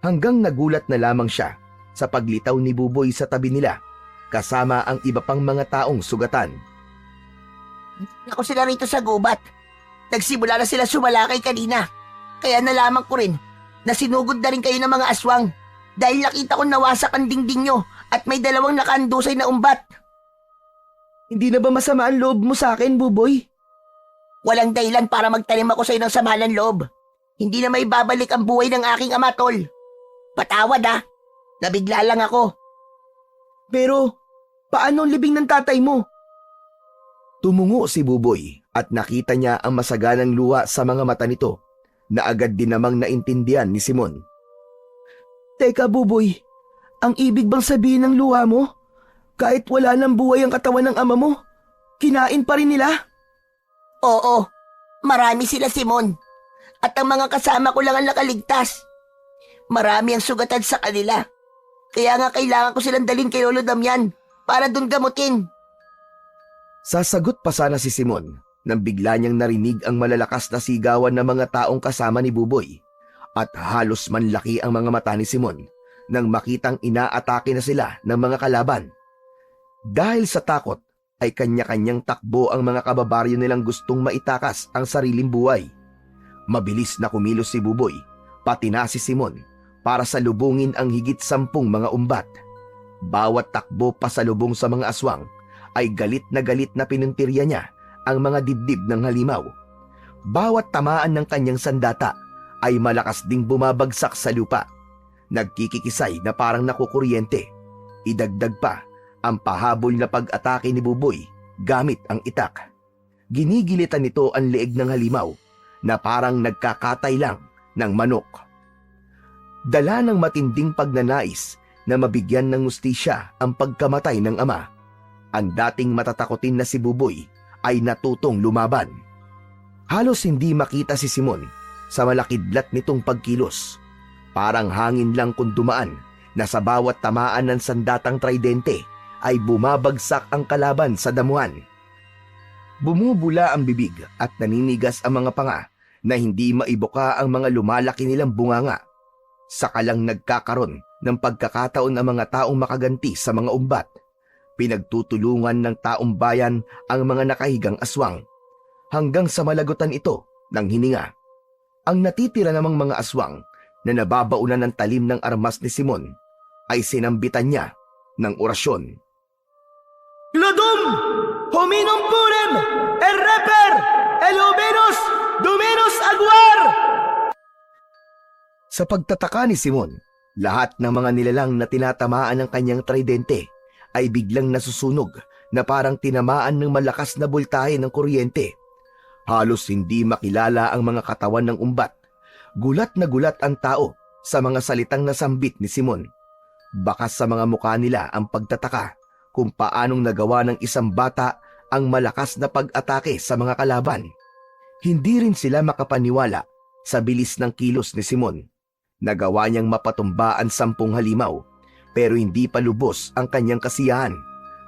Hanggang nagulat na lamang siya sa paglitaw ni Buboy sa tabi nila kasama ang iba pang mga taong sugatan. Ako sila rito sa gubat. Nagsimula na sila sumalakay kanina. Kaya nalaman ko rin na sinugod na rin kayo ng mga aswang dahil nakita ko nawasak ang dingding nyo at may 2 nakaandusay na umbat. Hindi na ba masama ang loob mo sa akin, Buboy? Walang dahilan para magtanim ako sa iyo ng sama ng loob. Hindi na may babalik ang buhay ng aking ama, tol. Patawad nabigla lang ako. Pero, paano ang libing ng tatay mo? Tumungo si Buboy at nakita niya ang masaganang luha sa mga mata nito na agad din namang naintindihan ni Simon. Teka, Buboy, ang ibig bang sabihin ng luha mo? Kahit wala ng buhay ang katawan ng ama mo, kinain pa rin nila? Oo, marami sila, Simon. At ang mga kasama ko lang ang nakaligtas. Marami ang sugatan sa kanila. Kaya nga kailangan ko silang dalhin kay Lolo Damian para dun gamutin. Sasagot pa sana si Simon nang bigla niyang narinig ang malalakas na sigawan ng mga taong kasama ni Buboy at halos manlaki ang mga mata ni Simon nang makitang inaatake na sila ng mga kalaban. Dahil sa takot ay kanya-kanyang takbo ang mga kababaryo nilang gustong maitakas ang sariling buhay. Mabilis na kumilos si Buboy, pati na si Simon, para salubungin ang higit 10 mga umbat. Bawat takbo pasalubong sa mga aswang ay galit na pinuntirya niya ang mga dibdib ng halimaw. Bawat tamaan ng kanyang sandata ay malakas ding bumabagsak sa lupa. Nagkikikisay na parang nakukuryente. Idagdag pa ang pahabol na pag-atake ni Buboy gamit ang itak. Ginigilitan nito ang leeg ng halimaw na parang nagkakatay lang ng manok. Dala ng matinding pagnanais na mabigyan ng hustisya ang pagkamatay ng ama, ang dating matatakotin na si Buboy ay natutong lumaban. Halos hindi makita si Simon sa malakidlat nitong pagkilos. Parang hangin lang kung dumaan na sa bawat tamaan ng sandatang tridente ay bumabagsak ang kalaban sa damuhan. Bumubula ang bibig at naninigas ang mga panga na hindi maibuka ang mga lumalaki nilang bunganga. Saka lang nagkakaroon ng pagkakataon ang mga taong makaganti sa mga umbat. Pinagtutulungan ng taong bayan ang mga nakahigang aswang hanggang sa malagutan ito ng hininga. Ang natitira namang mga aswang na nababaunan ng talim ng armas ni Simon ay sinambitan niya ng orasyon. Glodum! Hominum purem! Erreper! Eluminus! Dominus aguar! Sa pagtataka ni Simon, Lahat ng mga nilalang na tinatamaan ng kanyang tridente ay biglang nasusunog na parang tinamaan ng malakas na boltahe ng kuryente. Halos hindi makilala ang mga katawan ng umbat. Gulat na gulat ang tao sa mga salitang nasambit ni Simon. Bakas sa mga mukha nila ang pagtataka kung paanong nagawa ng isang bata ang malakas na pag-atake sa mga kalaban. Hindi rin sila makapaniwala sa bilis ng kilos ni Simon. Nagawa niyang mapatumba ang 10 halimaw, pero hindi pa lubos ang kanyang kasiyahan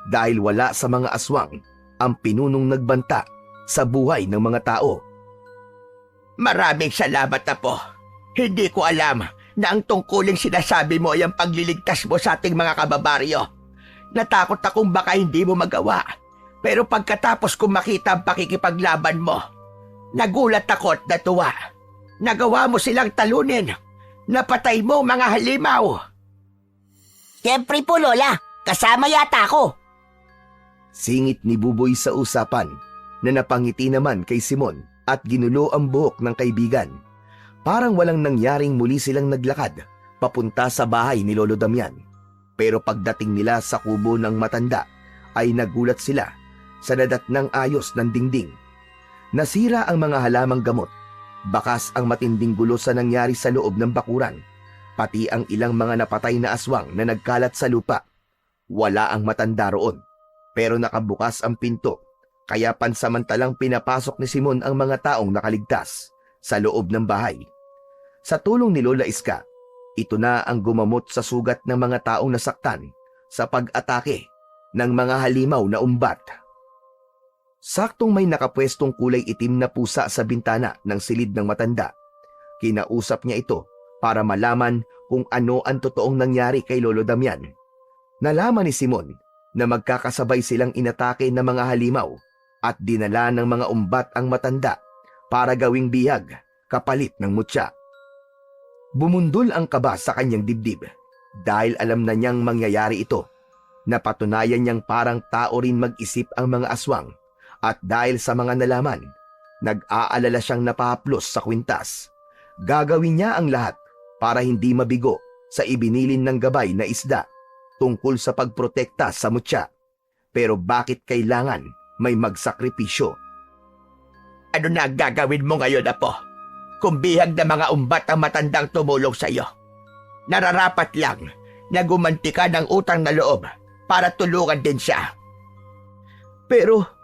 dahil wala sa mga aswang ang pinunong nagbanta sa buhay ng mga tao. Maraming salamat, Apo. Hindi ko alam na ang tungkuling sinasabi mo ay ang pagliligtas mo sa ating mga kababaryo. Natakot akong baka hindi mo magawa. Pero pagkatapos kong makita ang pakikipaglaban mo, nagulat ako at natuwa. Nagawa mo silang talunin. Napatay mo mga halimaw. Siyempre po, Lola. Kasama yata ako. Singit ni Buboy sa usapan na napangiti naman kay Simon at ginulo ang buhok ng kaibigan. Parang walang nangyaring muli silang naglakad papunta sa bahay ni Lolo Damian. Pero pagdating nila sa kubo ng matanda ay nagulat sila sa dadatnang ayos ng dingding. Nasira ang mga halamang gamot. Bakas ang matinding gulo sa nangyari sa loob ng bakuran, pati ang ilang mga napatay na aswang na nagkalat sa lupa. Wala ang matanda roon, pero nakabukas ang pinto, kaya pansamantalang pinapasok ni Simon ang mga taong nakaligtas sa loob ng bahay. Sa tulong ni Lola Iska, ito na ang gumamot sa sugat ng mga taong nasaktan sa pag-atake ng mga halimaw na umbat. Saktong may nakapwestong kulay itim na pusa sa bintana ng silid ng matanda. Kinausap niya ito para malaman kung ano ang totoong nangyari kay Lolo Damian. Nalaman ni Simon na magkakasabay silang inatake ng mga halimaw at dinala ng mga umbat ang matanda para gawing bihag kapalit ng mutya. Bumundol ang kaba sa kanyang dibdib dahil alam na niyang mangyayari ito. Napatunayan niyang parang tao rin mag-isip ang mga aswang. At dahil sa mga nalaman, nag-aalala siyang napahaplos sa kwintas. Gagawin niya ang lahat para hindi mabigo sa ibinilin ng gabay na isda tungkol sa pagprotekta sa mutya. Pero bakit kailangan may magsakripisyo? Ano na gagawin mo ngayon, Apo? Kung bihag na mga umbat ang matandang tumulong sa iyo. Nararapat lang na gumanti ka ng utang na loob para tulungan din siya. Pero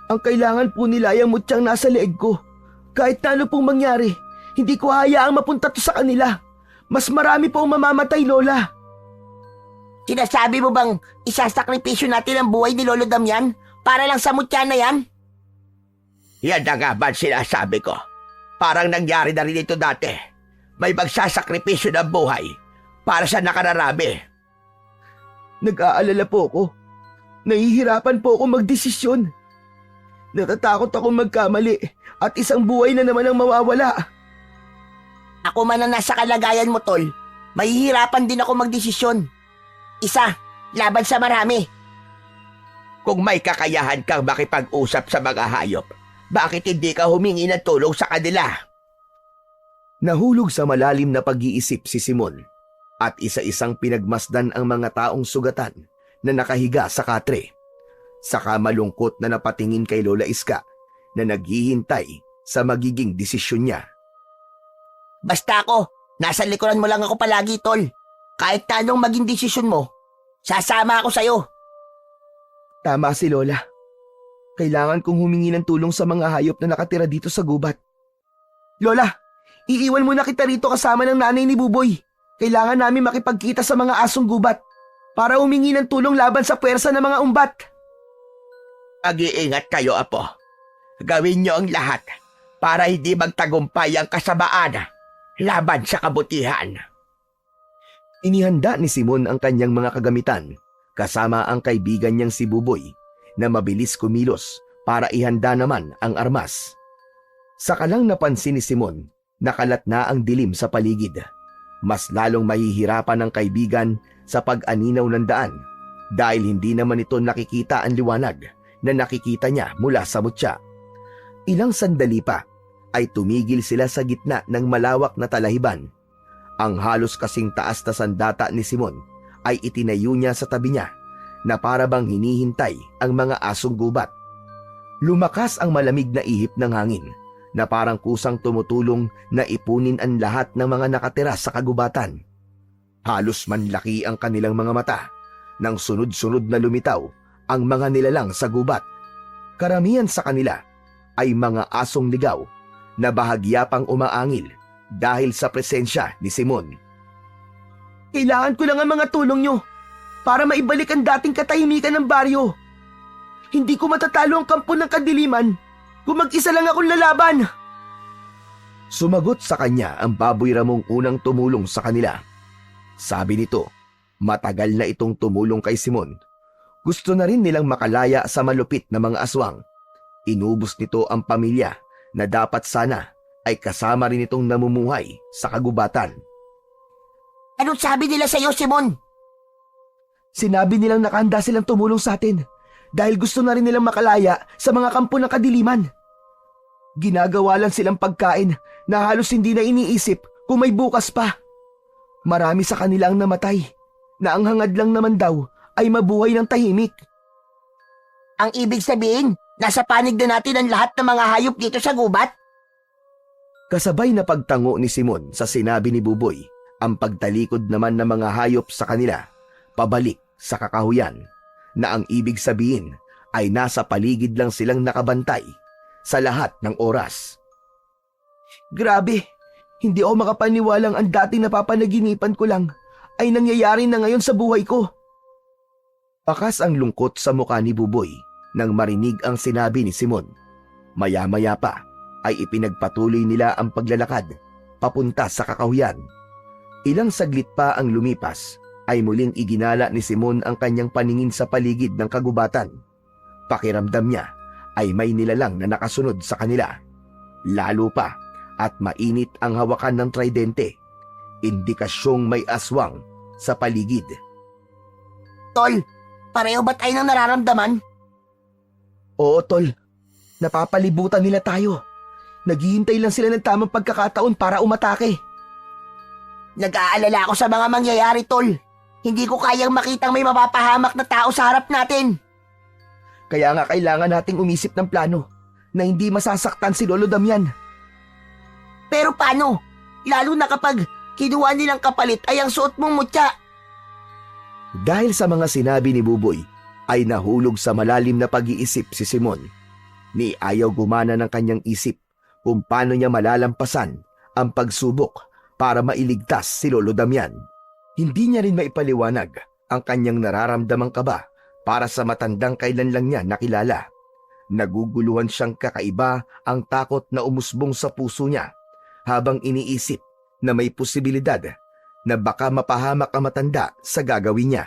ang kailangan po nila yung mutyang nasa leeg ko. Kahit na ano pong mangyari, hindi ko hayaang mapunta to sa kanila. Mas marami po ang mamamatay, Lola. Sinasabi mo bang isasakripisyo natin ang buhay ni Lolo Damian para lang sa mutya na yan? Yan na nga ba sinasabi ko? Parang nangyari na rin ito dati. May magsasakripisyo ng buhay para sa nakararami. Nag-aalala po ako. Nahihirapan po ako magdesisyon. Natatakot ako magkamali at isang buhay na naman ang mawawala. Ako man ang nasa kalagayan mo, Tol. Mahihirapan din ako magdesisyon. Isa, laban sa marami. Kung may kakayahan kang makipag-usap sa mga hayop, bakit hindi ka humingi ng tulong sa kanila? Nahulog sa malalim na pag-iisip si Simon at isa-isang pinagmasdan ang mga taong sugatan na nakahiga sa katre. Saka malungkot na napatingin kay Lola Iska na naghihintay sa magiging desisyon niya. Basta ako, nasa likuran mo lang ako palagi, Tol. Kahit tanong maging desisyon mo, sasama ako sa'yo. Tama si Lola. Kailangan kong humingi ng tulong sa mga hayop na nakatira dito sa gubat. Lola, iiwan muna kita rito kasama ng nanay ni Buboy. Kailangan namin makipagkita sa mga asong gubat para humingi ng tulong laban sa puwersa ng mga umbat. Mag-iingat kayo, Apo. Gawin niyo ang lahat para hindi magtagumpay ang kasamaan laban sa kabutihan. Inihanda ni Simon ang kanyang mga kagamitan kasama ang kaibigan niyang si Buboy na mabilis kumilos para ihanda naman ang armas. Saka lang napansin ni Simon na kalat na ang dilim sa paligid. Mas lalong mahihirapan ang kaibigan sa pag-aninaw ng daan dahil hindi naman ito nakikita ang liwanag na nakikita niya mula sa mutya. Ilang sandali pa ay tumigil sila sa gitna ng malawak na talahiban. Ang halos kasing taas na sandata ni Simon ay itinayo niya sa tabi niya na para bang hinihintay ang mga asong gubat. Lumakas ang malamig na ihip ng hangin na parang kusang tumutulong na ipunin ang lahat ng mga nakatira sa kagubatan. Halos manlaki ang kanilang mga mata nang sunod-sunod na lumitaw ang mga nilalang sa gubat. Karamihan sa kanila ay mga asong ligaw na bahagya pang umaangil dahil sa presensya ni Simon. Kailangan ko lang ang mga tulong nyo para maibalik ang dating katahimikan ng baryo. Hindi ko matatalo ang kampo ng kadiliman kung mag-isa lang akong lalaban. Sumagot sa kanya ang baboy ramong unang tumulong sa kanila. Sabi nito, matagal na itong tumulong kay Simon. Gusto na rin nilang makalaya sa malupit na mga aswang. Inubos nito ang pamilya na dapat sana ay kasama rin itong namumuhay sa kagubatan. Anong sabi nila sa'yo, Simon? Sinabi nilang nakahanda silang tumulong sa atin dahil gusto na rin nilang makalaya sa mga kampo ng kadiliman. Ginagawa lang silang pagkain na halos hindi na iniisip kung may bukas pa. Marami sa kanila ang namatay na ang hangad lang naman daw ay mabuhay ng tahimik. Ang ibig sabihin, nasa panig na natin ang lahat ng mga hayop dito sa gubat? Kasabay na pagtango ni Simon sa sinabi ni Buboy, ang pagtalikod naman ng mga hayop sa kanila, pabalik sa kakahuyan, na ang ibig sabihin ay nasa paligid lang silang nakabantay sa lahat ng oras. Grabe, hindi ako makapaniwalang ang dating napapanaginipan ko lang ay nangyayari na ngayon sa buhay ko. Pakas ang lungkot sa mukha ni Buboy nang marinig ang sinabi ni Simon. Maya-maya pa ay ipinagpatuloy nila ang paglalakad papunta sa kakahuyan. Ilang saglit pa ang lumipas ay muling iginala ni Simon ang kanyang paningin sa paligid ng kagubatan. Pakiramdam niya ay may nilalang na nakasunod sa kanila. Lalo pa at mainit ang hawakan ng tridente, indikasyong may aswang sa paligid. Tol, pareho ba tayo ng nararamdaman? Oo, tol. Napapalibutan nila tayo. Naghihintay lang sila ng tamang pagkakataon para umatake. Nag-aalala ako sa mga mangyayari, Tol. Hindi ko kayang makitang may mapapahamak na tao sa harap natin. Kaya nga kailangan nating umisip ng plano na hindi masasaktan si Lolo Damian. Pero paano? Lalo na kapag kinuha nilang kapalit ay ang suot mong mutya. Dahil sa mga sinabi ni Buboy, ay nahulog sa malalim na pag-iisip si Simon. Ni ayaw gumana ng kanyang isip kung paano niya malalampasan ang pagsubok para mailigtas si Lolo Damian. Hindi niya rin maipaliwanag ang kanyang nararamdamang kaba para sa matandang kailan lang niya nakilala. Naguguluhan siyang kakaiba ang takot na umusbong sa puso niya habang iniisip na may posibilidad na baka mapahamak ang matanda sa gagawin niya.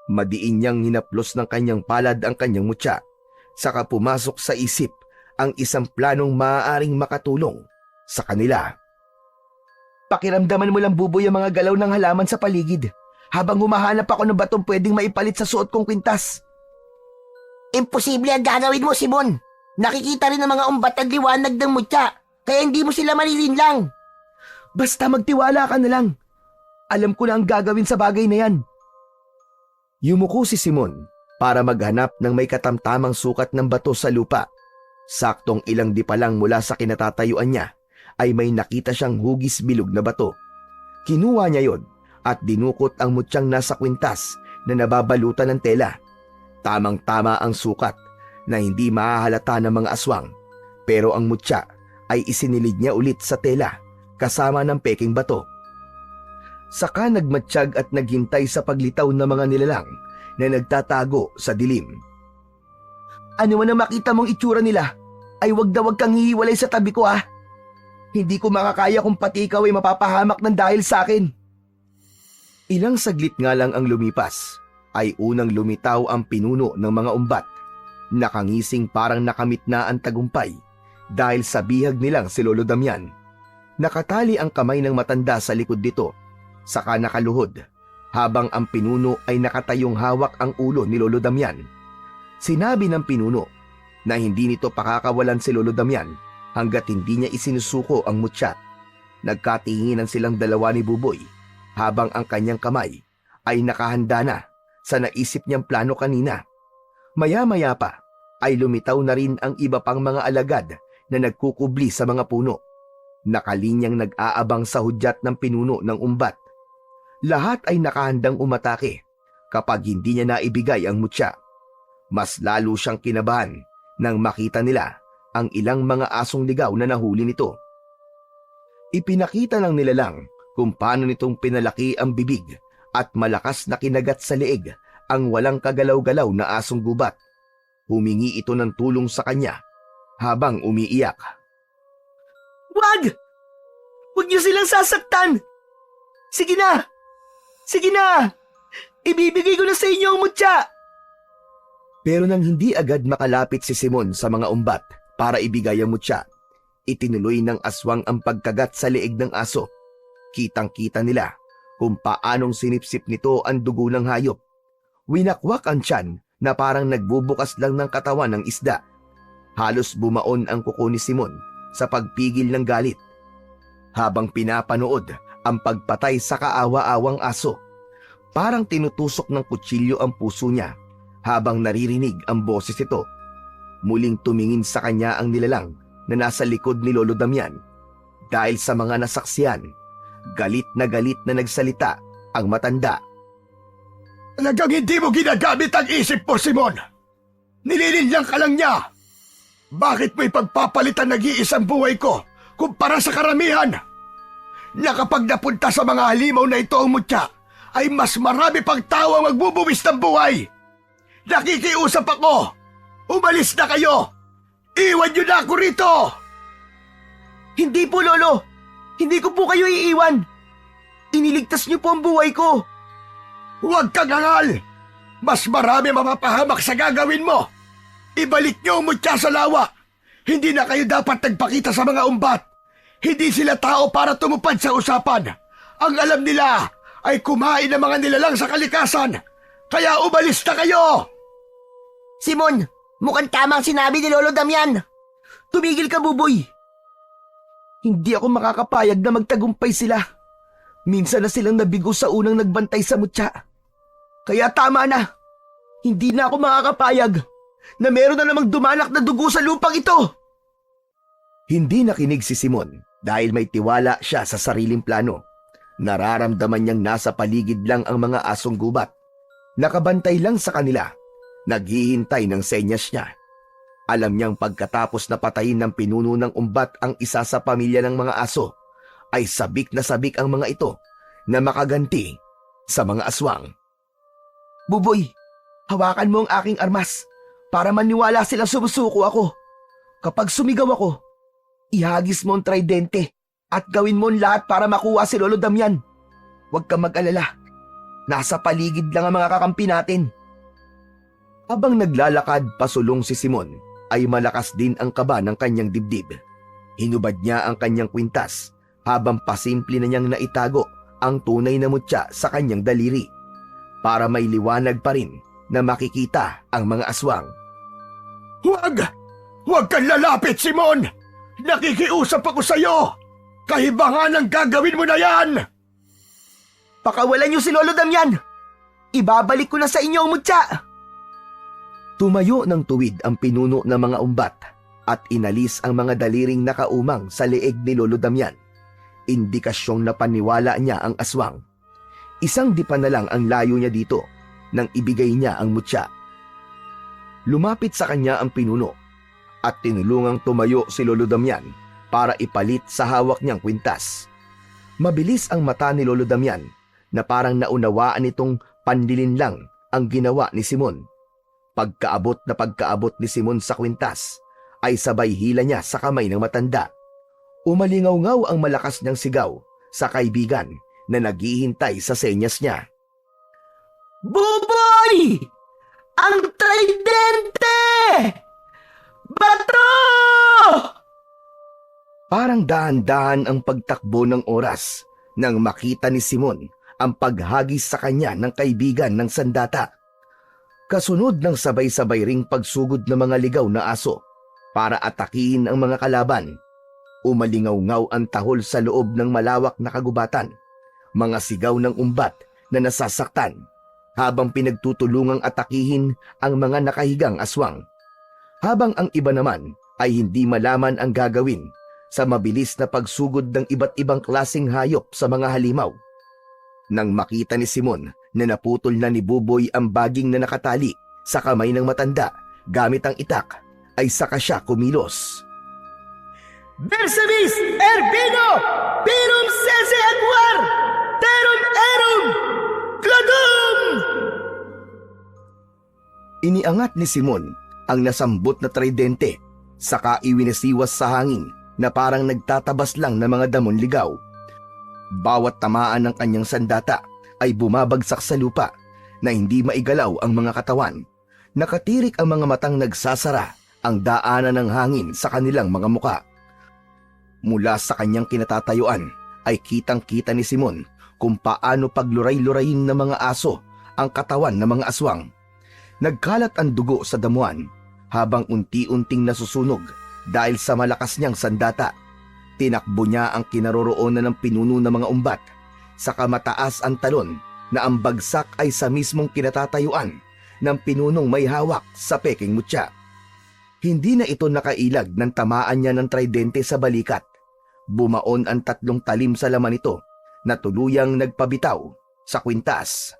Madiin niyang hinaplos ng kanyang palad ang kanyang mutya, saka pumasok sa isip ang isang planong maaaring makatulong sa kanila. Pakiramdaman mo lang, Buboy, ang mga galaw ng halaman sa paligid habang humahanap ako ng batong pwedeng maipalit sa suot kong kwintas. Imposible ang gagawin mo, Simon. Nakikita rin ng mga umbat ang liwanag ng mutya, kaya hindi mo sila malilinlang. Basta magtiwala ka na lang. Alam ko na ang gagawin sa bagay na yan. Yumuko si Simon para maghanap ng may katamtamang sukat ng bato sa lupa. Saktong ilang di pa lang mula sa kinatatayuan niya ay may nakita siyang hugis bilog na bato. Kinuha niya yon at dinukot ang mutyang nasa kwintas na nababalutan ng tela. Tamang-tama ang sukat na hindi mahahalata ng mga aswang, pero ang mutya ay isinilid niya ulit sa tela kasama ng peking bato. Saka nagmatsyag at naghintay sa paglitaw ng mga nilalang na nagtatago sa dilim. Ano man ang makita mong itsura nila, ay wag na wag kang hihiwalay sa tabi ko, ha. Hindi ko makakaya kung pati ikaw ay mapapahamak ng dahil sa akin. Ilang saglit nga lang ang lumipas, ay unang lumitaw ang pinuno ng mga umbat. Nakangising parang nakamit na ang tagumpay dahil sa bihag nilang si Lolo Damian. Nakatali ang kamay ng matanda sa likod nito, saka nakaluhod, habang ang pinuno ay nakatayong hawak ang ulo ni Lolo Damian. Sinabi ng pinuno na hindi nito pakakawalan si Lolo Damian hanggat hindi niya isinusuko ang mutya. Nagkatinginan silang dalawa ni Buboy habang ang kanyang kamay ay nakahanda na sa naisip niyang plano kanina. Maya-maya pa ay lumitaw na rin ang iba pang mga alagad na nagkukubli sa mga puno. Nakalinyang nag-aabang sa hudyat ng pinuno ng umbat. Lahat ay nakahandang umatake kapag hindi niya naibigay ang mutya. Mas lalo siyang kinabahan nang makita nila ang ilang mga asong ligaw na nahuli nito. Ipinakita ng nilalang kung paano nitong pinalaki ang bibig at malakas na kinagat sa leeg ang walang kagalaw-galaw na asong gubat. Humingi ito ng tulong sa kanya habang umiiyak. Wag! Huwag niyo silang sasaktan! Sige na! Sige na! Ibibigay ko na sa inyo ang mutya! Pero nang hindi agad makalapit si Simon sa mga umbat para ibigay ang mutya, itinuloy ng aswang ang pagkagat sa leeg ng aso. Kitang-kita nila kung paanong sinipsip nito ang dugo ng hayop. Winakwak ang tiyan na parang nagbubukas lang ng katawan ng isda. Halos bumaon ang kuko ni Simon sa pagpigil ng galit. Habang pinapanood ang pagpatay sa kaawa-awang aso, parang tinutusok ng kutsilyo ang puso niya habang naririnig ang boses ito. Muling tumingin sa kanya ang nilalang na nasa likod ni Lolo Damian. Dahil sa mga nasaksiyan, galit na nagsalita ang matanda. Talagang hindi mo ginagamit ang isip mo, Simon. Nilililang ka lang niya. Bakit mo ipagpapalitan nag-iisang buhay ko kumpara sa karamihan? Na kapag napunta sa mga halimaw na ito ang mutya, ay mas marami pang tao ang magbubuwis ng buhay. Nakikiusap ako. Umalis na kayo. Iwan niyo na ako rito. Hindi po, Lolo! Hindi ko po kayo iiwan! Iniligtas niyo po ang buhay ko! Huwag kang hangal. Mas marami mapapahamak sa gagawin mo. Ibalik niyo ang mutya sa lawa. Hindi na kayo dapat nagpakita sa mga umbat. Hindi sila tao para tumupad sa usapan. Ang alam nila ay kumain ng mga nilalang sa kalikasan. Kaya umalis na kayo! Simon, mukhang tama ang sinabi ni Lolo Damian. Tumigil ka, Buboy. Hindi ako makakapayag na magtagumpay sila. Minsan na silang nabigo sa unang nagbantay sa mutya. Kaya tama na. Hindi na ako makakapayag na meron na namang dumanak na dugo sa lupang ito. Hindi nakinig si Simon dahil may tiwala siya sa sariling plano. Nararamdaman niyang nasa paligid lang ang mga asong gubat. Nakabantay lang sa kanila. Naghihintay ng senyas niya. Alam niyang pagkatapos na patayin ng pinuno ng umbat ang isa sa pamilya ng mga aso, ay sabik na sabik ang mga ito na makaganti sa mga aswang. Buboy, hawakan mo ang aking armas para maniwala silang sumusuko ako. Kapag sumigaw ako, ihagis mo ang tridente at gawin mo ang lahat para makuha si Lolo Damian. Huwag kang mag-alala. Nasa paligid lang ang mga kakampi natin. Habang naglalakad pasulong si Simon, ay malakas din ang kaba ng kanyang dibdib. Hinubad niya ang kanyang kwintas habang pasimple na niyang naitago ang tunay na mutya sa kanyang daliri para may liwanag pa rin na makikita ang mga aswang. Huwag! Huwag kang lalapit, Simon! Nakikiusap ako sa'yo! Kahibangan ang gagawin mo na yan! Pakawalan niyo si Lolo Damian! Ibabalik ko na sa inyo ang mutya! Tumayo ng tuwid ang pinuno ng mga umbat at inalis ang mga daliring nakaumang sa leeg ni Lolo Damian. Indikasyong napaniwala niya ang aswang. Isang dipa na lang ang layo niya dito nang ibigay niya ang mutya. Lumapit sa kanya ang pinuno at tinulungang tumayo si Lolo Damian para ipalit sa hawak niyang kwintas. Mabilis ang mata ni Lolo Damian na parang naunawaan itong pandilin lang ang ginawa ni Simon. Pagkaabot ni Simon sa kwintas, ay sabay hila niya sa kamay ng matanda. Umalingaw-ngaw ang malakas niyang sigaw sa kaibigan na naghihintay sa senyas niya. Buboy! Ang tridente! Bato! Parang dahan-dahan ang pagtakbo ng oras nang makita ni Simon ang paghagis sa kanya ng kaibigan ng sandata. Kasunod ng sabay-sabay ring pagsugod ng mga ligaw na aso para atakihin ang mga kalaban. Umalingaw-ngaw ang tahol sa loob ng malawak na kagubatan. Mga sigaw ng umbat na nasasaktan habang pinagtutulungang atakihin ang mga nakahigang aswang. Habang ang iba naman ay hindi malaman ang gagawin sa mabilis na pagsugod ng iba't ibang klaseng hayop sa mga halimaw. Nang makita ni Simon na naputol na ni Buboy ang baging na nakatali sa kamay ng matanda gamit ang itak, ay saka siya kumilos. Bersabis Erbino! Pirum Sese Aguar! Terum Erum! Cladum! Iniangat ni Simon ang nasambot na tridente, saka iwinasiwas sa hangin na parang nagtatabas lang ng mga damon ligaw. Bawat tamaan ng kanyang sandata ay bumabagsak sa lupa na hindi maigalaw ang mga katawan. Nakatirik ang mga matang nagsasara ang daanan ng hangin sa kanilang mga muka. Mula sa kanyang kinatatayuan ay kitang-kita ni Simon kung paano pagluray-lurayin ng mga aso ang katawan ng mga aswang. Nagkalat ang dugo sa damuhan habang unti-unting nasusunog dahil sa malakas niyang sandata. Tinakbo niya ang kinaroroonan ng pinuno ng mga umbat, saka mataas ang talon na ang bagsak ay sa mismong kinatatayuan ng pinunong may hawak sa peking mutya. Hindi na ito nakailag ng tamaan niya ng tridente sa balikat. Bumaon ang 3 talim sa laman nito na tuluyang nagpabitaw sa kwintas.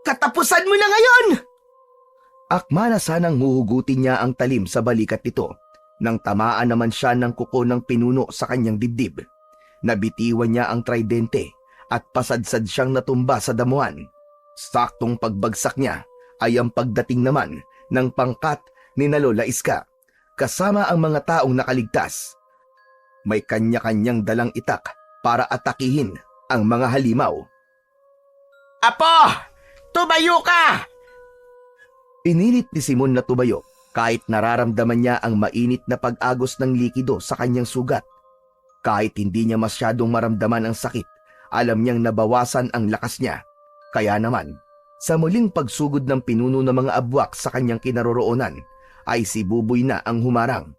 Katapusan mo na ngayon! Akma na sanang huhugutin niya ang talim sa balikat nito nang tamaan naman siya ng kuko ng pinuno sa kanyang dibdib. Nabitiwan niya ang tridente at pasadsad siyang natumba sa damuhan. Saktong pagbagsak niya ay ang pagdating naman ng pangkat ni Lola Iska kasama ang mga taong nakaligtas. May kanya-kanyang dalang itak para atakihin ang mga halimaw. Apo! Tumayo ka! Pinilit ni Simon na tumayo kahit nararamdaman niya ang mainit na pag-agos ng likido sa kanyang sugat. Kahit hindi niya masyadong maramdaman ang sakit, alam niyang nabawasan ang lakas niya. Kaya naman, sa muling pagsugod ng pinuno ng mga abwak sa kanyang kinaroroonan, ay si Buboy na ang humarang.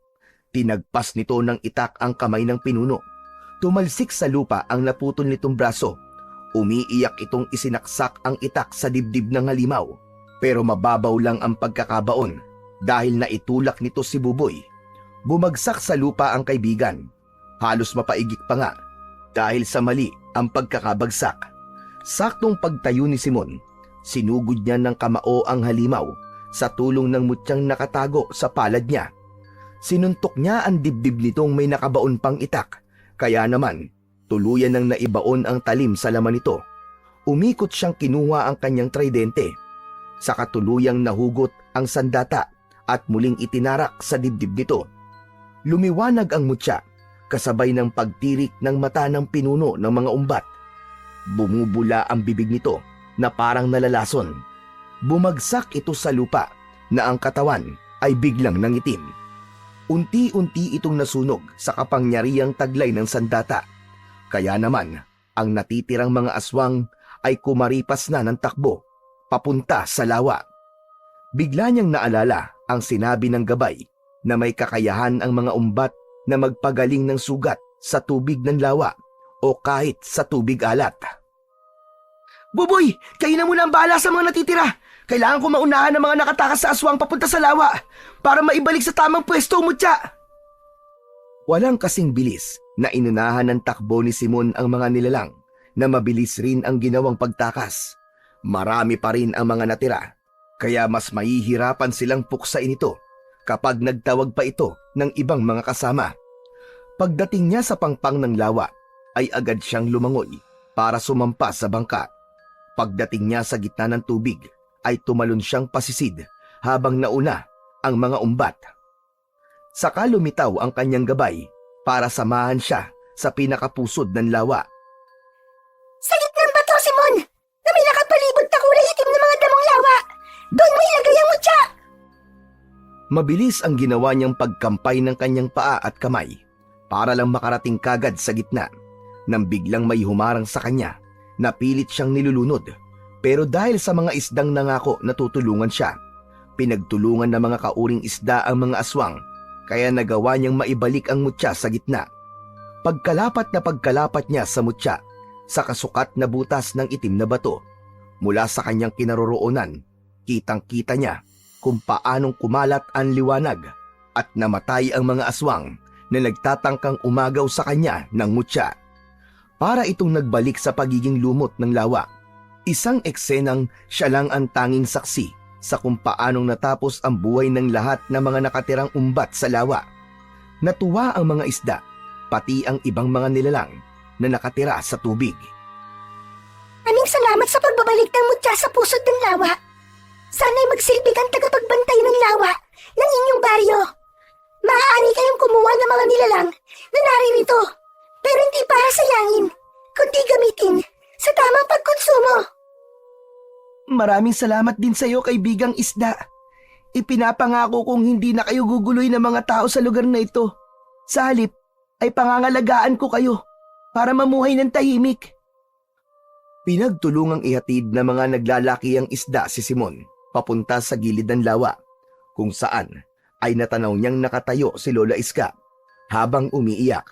Tinagpas nito ng itak ang kamay ng pinuno. Tumalsik sa lupa ang naputol nitong braso. Umiiyak itong isinaksak ang itak sa dibdib ng halimaw. Pero mababaw lang ang pagkakabaon dahil naitulak nito si Buboy. Bumagsak sa lupa ang kaibigan. Halos mapaigik pa nga dahil sa mali ang pagkakabagsak. Saktong pagtayo ni Simon, sinugod niya ng kamao ang halimaw sa tulong ng mutyang nakatago sa palad niya. Sinuntok niya ang dibdib nitong may nakabaon pang itak, kaya naman tuluyan nang naibaon ang talim sa laman nito. Umikot siyang kinuha ang kanyang tridente. Sa katuluyang nahugot ang sandata at muling itinarak sa dibdib nito. Lumiwanag ang mutya, kasabay ng pagtirik ng mata ng pinuno ng mga umbat. Bumubula ang bibig nito na parang nalalason. Bumagsak ito sa lupa na ang katawan ay biglang nangitim. Unti-unti itong nasunog sa kapangyarihang taglay ng sandata. Kaya naman, ang natitirang mga aswang ay kumaripas na ng takbo, papunta sa lawa. Bigla niyang naalala ang sinabi ng gabay na may kakayahan ang mga umbat na magpagaling ng sugat sa tubig ng lawa o kahit sa tubig alat. Buboy, kayo na muna ang bahala sa mga natitira. Kailangan ko maunahan ng mga nakatakas sa aswang papunta sa lawa para maibalik sa tamang pwesto, mutya. Walang kasing bilis na inunahan ng takbo ni Simon ang mga nilalang na mabilis rin ang ginawang pagtakas. Marami pa rin ang mga natira, kaya mas mahihirapan silang puksain ito kapag nagtawag pa ito ng ibang mga kasama. Pagdating niya sa pangpang ng lawa, ay agad siyang lumangoy para sumampa sa bangka. Pagdating niya sa gitna ng tubig, ay tumalon siyang pasisid habang nauna ang mga umbat. Saka lumitaw ang kanyang gabay para samahan siya sa pinakapusod ng lawa. Sa gitnang bato, Simon, na may nakapalibot na kulay itim ng mga damong lawa. Doon mo ilagay ang mutya. Mabilis ang ginawa niyang pagkampay ng kanyang paa at kamay para lang makarating kagad sa gitna. Nang biglang may humarang sa kanya, napilit siyang nilulunod. Pero dahil sa mga isdang nangako na tutulungan siya, pinagtulungan ng mga kauring isda ang mga aswang kaya nagawa niyang maibalik ang mutya sa gitna. Pagkalapat niya sa mutya, sa kasukat na butas ng itim na bato, mula sa kanyang kinaroroonan, kitang-kita niya kung paanong kumalat ang liwanag at namatay ang mga aswang na nagtatangkang umagaw sa kanya ng mutya. Para itong nagbalik sa pagiging lumot ng lawa. Isang eksenang siya lang ang tanging saksi sa kung paanong natapos ang buhay ng lahat ng mga nakatirang umbat sa lawa. Natuwa ang mga isda, pati ang ibang mga nilalang na nakatira sa tubig. Aming salamat sa pagbabalik ng mutya sa pusod ng lawa. Sana'y magsilbi kang tagapagbantay ng lawa ng inyong baryo. Maaari kayong kumuha ng mga nilalang na naririto, pero hindi para sayangin, kundi gamitin sa tamang pagkonsumo. Maraming salamat din sa iyo, kaibigang isda. Ipinapangako kong hindi na kayo guguloy ng mga tao sa lugar na ito. Sa halip ay pangangalagaan ko kayo para mamuhay ng tahimik. Pinagtulungang ihatid ng mga naglalaki ang isda si Simon papunta sa gilid ng lawa, kung saan ay natanaw niyang nakatayo si Lola Iska habang umiiyak.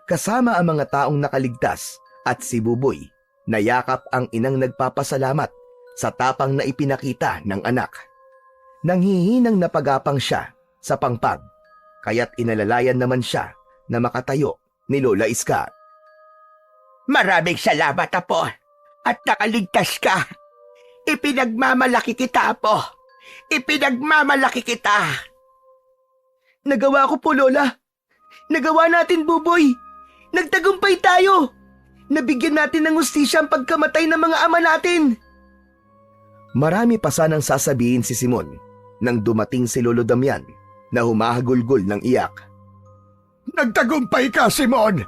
Kasama ang mga taong nakaligtas at si Buboy, nayakap ang inang nagpapasalamat sa tapang na ipinakita ng anak. Nanghihinang napagapang siya sa pangpag, kaya't inalalayan naman siya na makatayo ni Lola Iska. Maraming salamat, Apo, at nakaligtas ka. Ipinagmamalaki kita, Apo. Ipinagmamalaki kita. Nagawa ko po, Lola. Nagawa natin, Buboy. Nagtagumpay tayo. Nabigyan natin ng hustisya ang pagkamatay ng mga ama natin. Marami pa sanang sasabihin si Simon nang dumating si Lolo Damian na humahagulgol ng iyak. Nagtagumpay ka, Simon!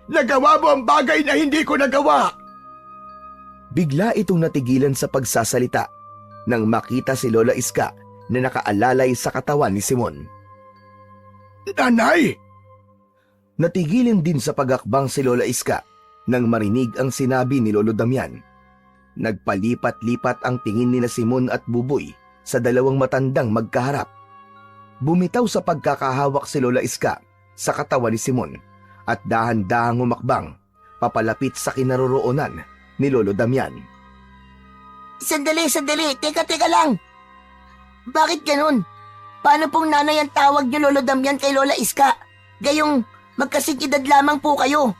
Nagawa mo ang bagay na hindi ko nagawa! Bigla itong natigilan sa pagsasalita nang makita si Lola Iska na nakaalalay sa katawan ni Simon. Nanay! Natigilin din sa pagakbang si Lola Iska nang marinig ang sinabi ni Lolo Damian. Nagpalipat-lipat ang tingin ni Simon at Buboy sa dalawang matandang magkaharap. Bumitaw sa pagkakahawak si Lola Iska sa katawan ni Simon at dahan-dahang humakbang papalapit sa kinaroroonan ni Lolo Damian. Sandali. Teka lang. Bakit ganun? Paano pong nanay ang tawag niyo, Lolo Damian, kay Lola Iska? Gayong magkasing edad lamang po kayo.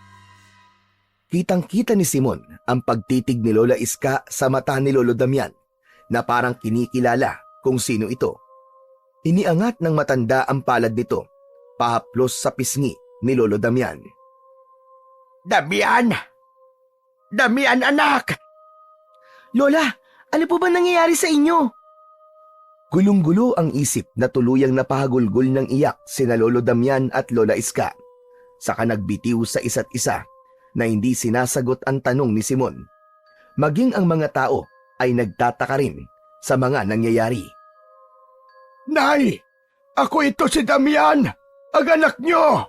Kitang-kita ni Simon ang pagtitig ni Lola Iska sa mata ni Lolo Damian na parang kinikilala kung sino ito. Iniangat ng matanda ang palad nito, pahaplos sa pisngi ni Lolo Damian. Damian! Damian, anak! Lola, ano po ba nangyayari sa inyo? Gulong-gulo ang isip na tuluyang napahagulgol ng iyak sina Lolo Damian at Lola Iska. Saka nagbitiw sa isa't isa na hindi sinasagot ang tanong ni Simon. Maging ang mga tao ay nagtataka rin sa mga nangyayari. Nay! Ako ito si Damian! Ang anak nyo!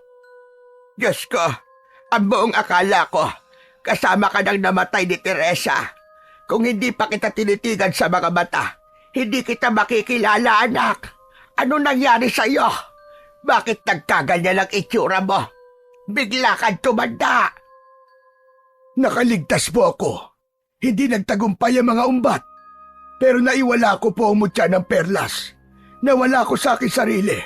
Diyos ko, ang buong akala ko, kasama ka nang namatay ni Teresa. Kung hindi pa kita tinitigan sa mga mata, hindi kita makikilala, anak. Ano nangyari sa iyo? Bakit nagkaganyan ang itsura mo? Bigla kang tumanda. Nakaligtas po ako. Hindi nagtagumpay ang mga umbat. Pero naiwala ko po ang mutya ng perlas. Nawala ko sa aking sarili.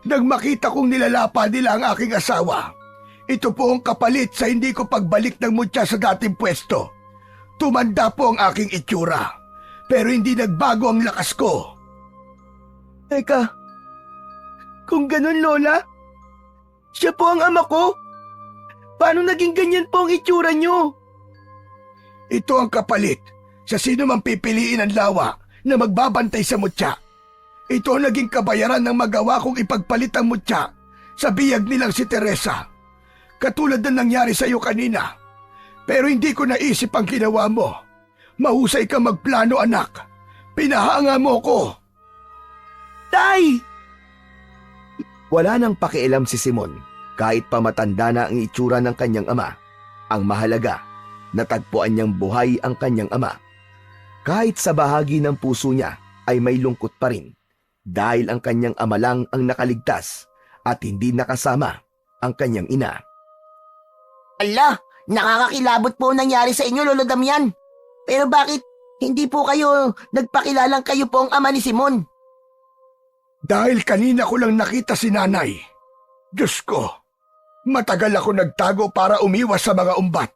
Nang makita kong nilalapa nila ang aking asawa. Ito po ang kapalit sa hindi ko pagbalik ng mutya sa dating pwesto. Tumanda po ang aking itsura. Pero hindi nagbago ang lakas ko. Teka, kung ganun, Lola, siya po ang ama ko. Paano naging ganyan po ang itsura niyo? Ito ang kapalit sa sino mang pipiliin ang lawa na magbabantay sa mutya. Ito ang naging kabayaran ng magawa kong ipagpalit ang mutya sa biyag nilang si Teresa. Katulad na nangyari sa iyo kanina. Pero hindi ko naisip ang ginawa mo. Mahusay ka magplano, anak. Pinahanga mo ko. Tay! Wala nang pakialam si Simon kahit pa matanda na ang itsura ng kanyang ama. Ang mahalaga, natagpuan niyang buhay ang kanyang ama. Kahit sa bahagi ng puso niya ay may lungkot pa rin dahil ang kanyang ama lang ang nakaligtas at hindi nakasama ang kanyang ina. Ala, nakakakilabot po ang nangyari sa inyo, Lolo Damian. Pero bakit hindi po kayo nagpakilalang kayo po ang ama ni Simon? Dahil kanina ko lang nakita si nanay. Diyos ko, matagal ako nagtago para umiwas sa mga umbat.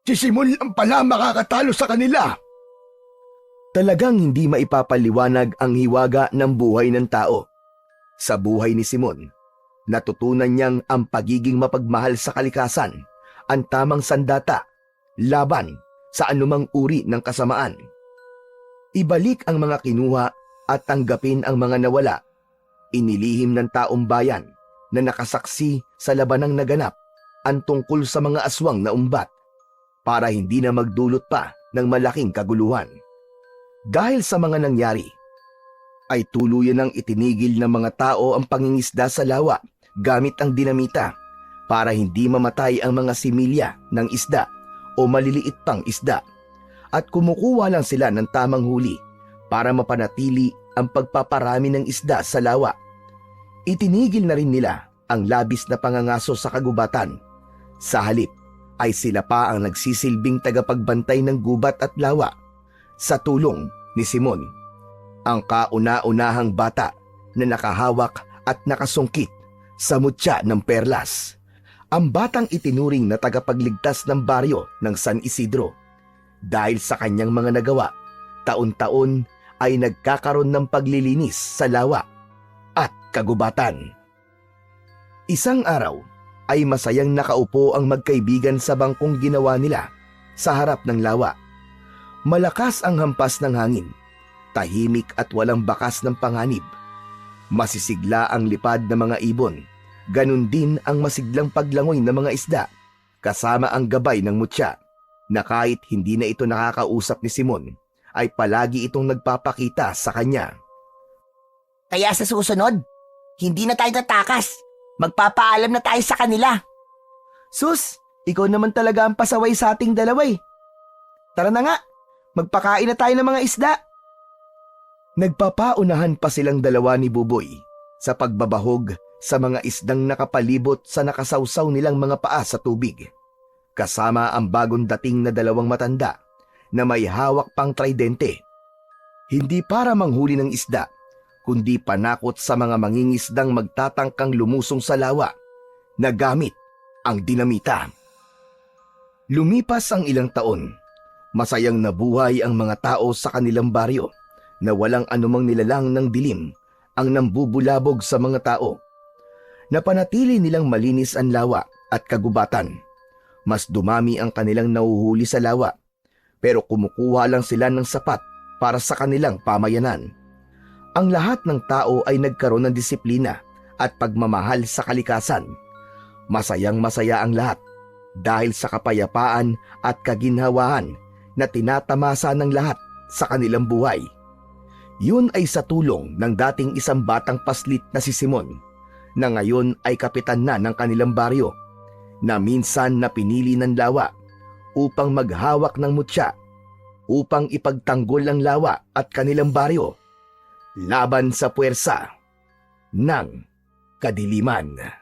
Si Simon lang pala makakatalo sa kanila. Talagang hindi maipapaliwanag ang hiwaga ng buhay ng tao. Sa buhay ni Simon, natutunan niyang ang pagiging mapagmahal sa kalikasan, ang tamang sandata, laban sa anumang uri ng kasamaan. Ibalik ang mga kinuha at tanggapin ang mga nawala. Inilihim ng taong bayan na nakasaksi sa labanang naganap ang tungkol sa mga aswang na umbat para hindi na magdulot pa ng malaking kaguluhan. Dahil sa mga nangyari, ay tuluyan ng itinigil ng mga tao ang pangingisda sa lawa gamit ang dinamita para hindi mamatay ang mga similya ng isda o maliliit pang isda, at kumukuha lang sila ng tamang huli para mapanatili ang pagpaparami ng isda sa lawa. Itinigil na rin nila ang labis na pangangaso sa kagubatan. Sa halip ay sila pa ang nagsisilbing tagapagbantay ng gubat at lawa sa tulong ni Simon, ang kauna-unahang bata na nakahawak at nakasungkit sa mutya ng perlas. Ang batang itinuring na tagapagligtas ng baryo ng San Isidro. Dahil sa kanyang mga nagawa, taon-taon ay nagkakaroon ng paglilinis sa lawa at kagubatan. Isang araw ay masayang nakaupo ang magkaibigan sa bangkong ginawa nila sa harap ng lawa. Malakas ang hampas ng hangin, tahimik at walang bakas ng panganib. Masisigla ang lipad ng mga ibon, ganun din ang masiglang paglangoy ng mga isda, kasama ang gabay ng mutya, na kahit hindi na ito nakakausap ni Simon, ay palagi itong nagpapakita sa kanya. Kaya sa susunod, hindi na tayo tatakas. Magpapaalam na tayo sa kanila. Sus, ikaw naman talaga ang pasaway sa ating dalawa eh. Tara na nga, magpakain na tayo ng mga isda. Nagpapaunahan pa silang dalawa ni Buboy sa pagbabahog sa mga isdang nakapalibot sa nakasawsaw nilang mga paa sa tubig, kasama ang bagong dating na dalawang matanda na may hawak pang tridente. Hindi para manghuli ng isda, kundi panakot sa mga mangingisdang magtatangkang lumusong sa lawa na gamit ang dinamita. Lumipas ang ilang taon, masayang nabuhay ang mga tao sa kanilang baryo na walang anumang nilalang ng dilim ang nambubulabog sa mga tao. Napanatili nilang malinis ang lawa at kagubatan. Mas dumami ang kanilang nahuhuli sa lawa, pero kumukuha lang sila ng sapat para sa kanilang pamayanan. Ang lahat ng tao ay nagkaroon ng disiplina at pagmamahal sa kalikasan. Masayang masaya ang lahat dahil sa kapayapaan at kaginhawaan na tinatamasa ng lahat sa kanilang buhay. Yun ay sa tulong ng dating isang batang paslit na si Simon, na ngayon ay kapitan na ng kanilang baryo, na minsan na pinili ng lawa upang maghawak ng mutya, upang ipagtanggol ang lawa at kanilang baryo laban sa puwersa ng kadiliman.